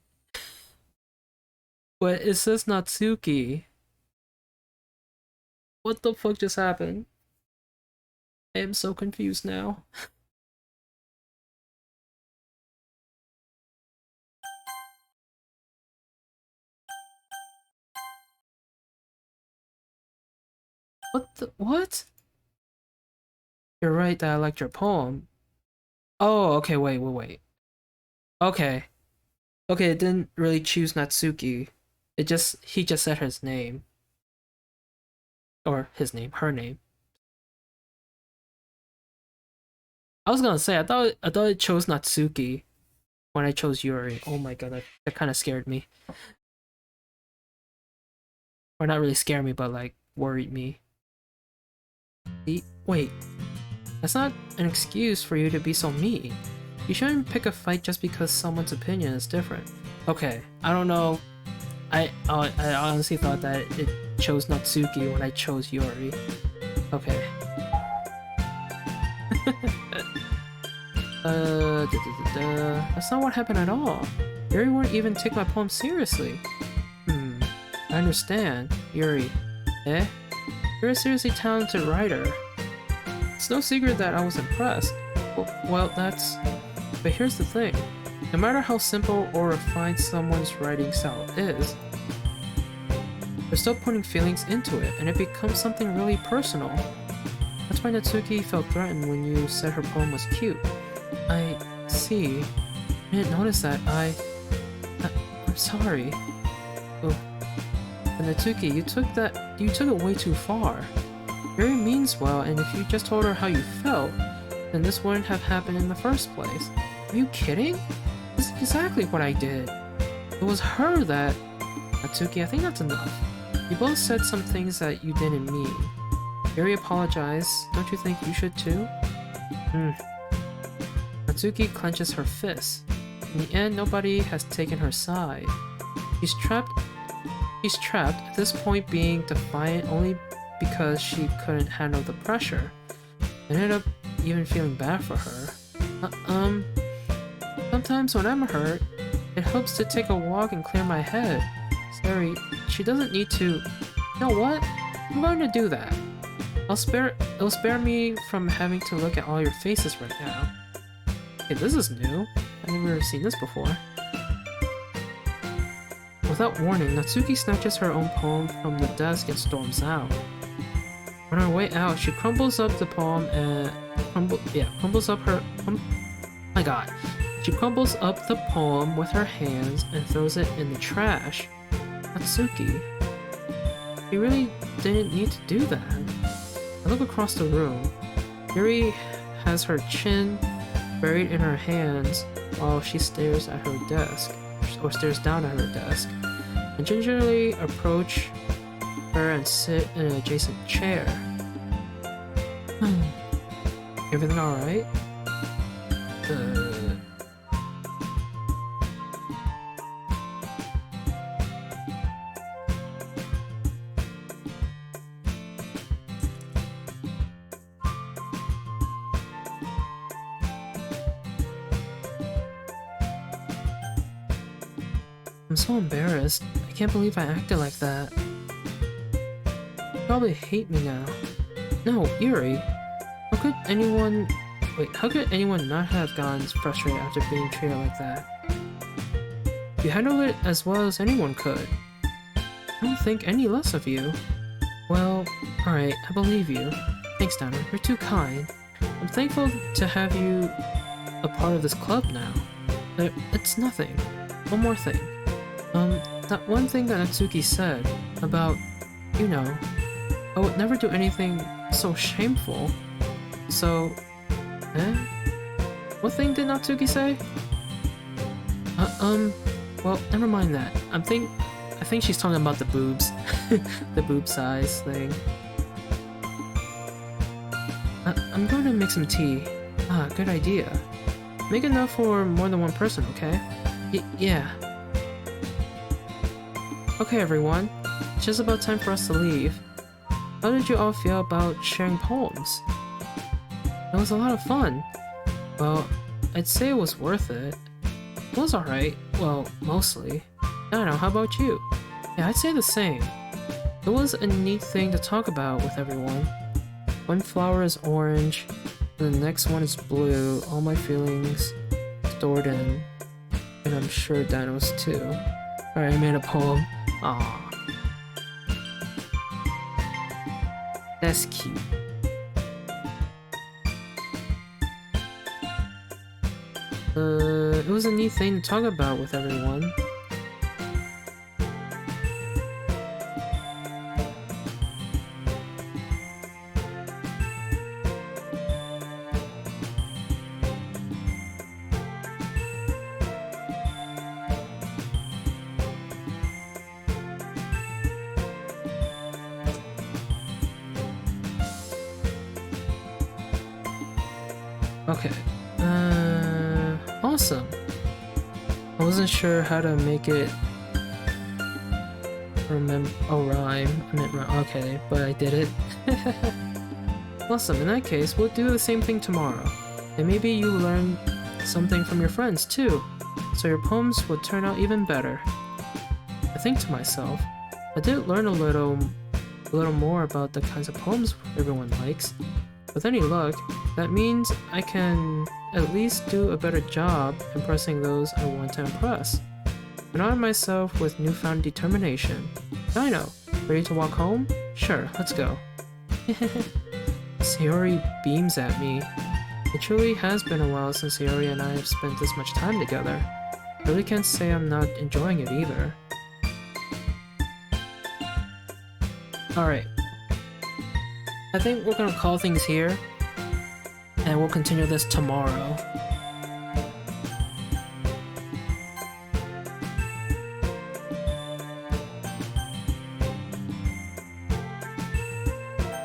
But it says Natsuki. What the fuck just happened? I am so confused now. What? You're right that I liked your poem. Oh, okay, wait. Okay, it didn't really choose Natsuki. He just said his name. Or her name. I was gonna say, I thought it chose Natsuki when I chose Yuri. Oh my god, that kind of scared me. Or not really scared me, but like worried me. Wait, that's not an excuse for you to be so mean. You shouldn't pick a fight just because someone's opinion is different. Okay, I don't know. I honestly thought that it chose Natsuki when I chose Yuri. Okay. That's not what happened at all. Yuri wouldn't even take my poem seriously. I understand. Yuri. Eh? You're a seriously talented writer. It's no secret that I was impressed. Well, that's... But here's the thing. No matter how simple or refined someone's writing style is, they're still putting feelings into it, and it becomes something really personal. That's why Natsuki felt threatened when you said her poem was cute. I see. I didn't notice that. I'm sorry. Oh. But Natsuki, you took it way too far. Yuri means well, and if you just told her how you felt, then this wouldn't have happened in the first place. Are you kidding? This is exactly what I did. It was her that... Natsuki, I think that's enough. You both said some things that you didn't mean. Yuri apologized. Don't you think you should too? Natsuki clenches her fists. In the end, nobody has taken her side. She's trapped, at this point being defiant only because she couldn't handle the pressure. I ended up even feeling bad for her. Sometimes when I'm hurt, it helps to take a walk and clear my head. Sorry, she doesn't need to... You know what? I'm going to do that. It'll spare me from having to look at all your faces right now. Okay, this is new. I've never seen this before. Without warning, Natsuki snatches her own poem from the desk and storms out. On her way out, she crumbles up the poem and... crumbles up her... my god. She crumbles up the poem with her hands and throws it in the trash. Natsuki. She really didn't need to do that. I look across the room. Yuri has her chin buried in her hands while she stares at her desk, or stares down at her desk, and gingerly approach her and sit in an adjacent chair. Everything alright? I'm so embarrassed. I can't believe I acted like that. You probably hate me now. No, Yuri. How could anyone not have gotten frustrated after being treated like that? You handled it as well as anyone could. I don't think any less of you. Well, alright, I believe you. Thanks, Dana. You're too kind. I'm thankful to have you a part of this club now. It's nothing. One more thing. That one thing that Natsuki said about, you know, I would never do anything so shameful. So, what thing did Natsuki say? Well, never mind that. I think she's talking about the boobs. The boob size thing. I'm going to make some tea. Good idea. Make enough for more than one person, okay? Yeah. Okay, everyone. It's just about time for us to leave. How did you all feel about sharing poems? It was a lot of fun. Well, I'd say it was worth it. It was alright. Well, mostly. I don't know, how about you? Yeah, I'd say the same. It was a neat thing to talk about with everyone. One flower is orange, and the next one is blue. All my feelings stored in. And I'm sure Dano's too. Alright, I made a poem. Aww. That's cute. It was a neat thing to talk about with everyone. Okay. Awesome. I wasn't sure how to make it rhyme. I meant rhyme. Okay, but I did it. Awesome. In that case, we'll do the same thing tomorrow. And maybe you learn something from your friends too, so your poems will turn out even better. I think to myself, I did learn a little more about the kinds of poems everyone likes. With any luck, that means I can at least do a better job impressing those I want to impress. I nodded myself with newfound determination. Dino, ready to walk home? Sure, let's go. Sayori beams at me. It truly has been a while since Sayori and I have spent this much time together. I really can't say I'm not enjoying it either. Alright. I think we're gonna call things here, and we'll continue this tomorrow.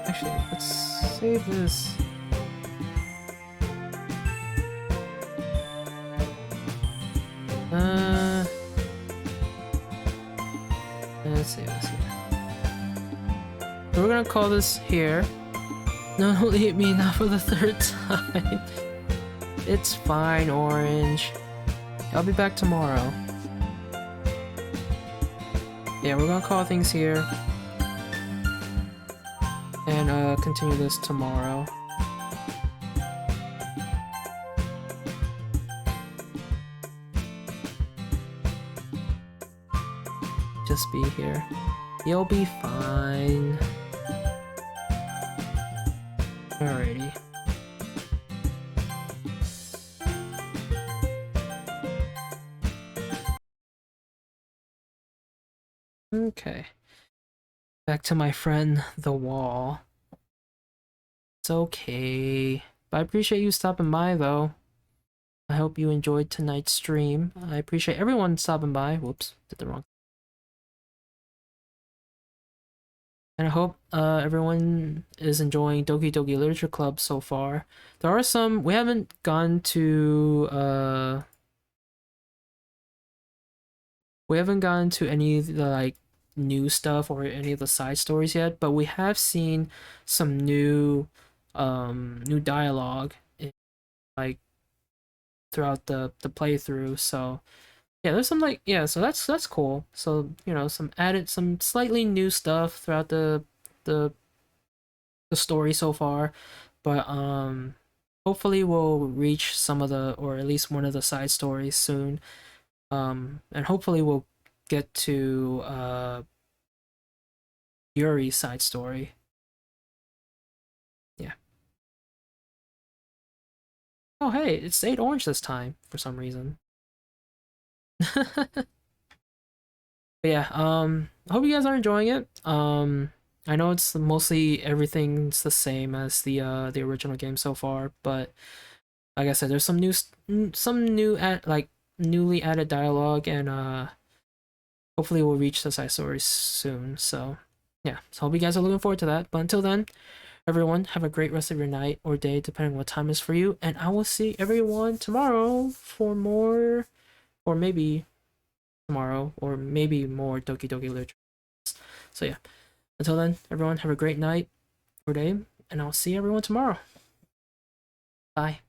Actually, let's save this. Let's save this here. So we're gonna call this here. No, don't leave me, not for the third time. It's fine, Orange. I'll be back tomorrow. Yeah, we're gonna call things here. And continue this tomorrow. Just be here. You'll be fine. Alrighty. Okay. Back to my friend, the wall. It's okay. But I appreciate you stopping by, though. I hope you enjoyed tonight's stream. I appreciate everyone stopping by. Whoops, did the wrong. And I hope everyone is enjoying Doki Doki Literature Club so far. There are some, we haven't gone to any of the like new stuff or any of the side stories yet, but we have seen some new dialogue like throughout the playthrough. So yeah, there's some like, yeah, so that's cool. So, you know, some slightly new stuff throughout the story so far, but hopefully we'll reach some of the, or at least one of the side stories soon. And hopefully we'll get to Yuri's side story. Yeah. Oh hey, it stayed orange this time for some reason. But yeah, I hope you guys are enjoying it. I know it's mostly everything's the same as the original game so far, but like I said, there's some newly added dialogue, and hopefully we'll reach the side stories soon. So yeah, so hope you guys are looking forward to that. But until then, everyone have a great rest of your night or day, depending on what time it is for you, and I will see everyone tomorrow for more, or maybe tomorrow, or maybe more Doki Doki Literature. So yeah, until then, everyone have a great night or day, and I'll see everyone tomorrow. Bye.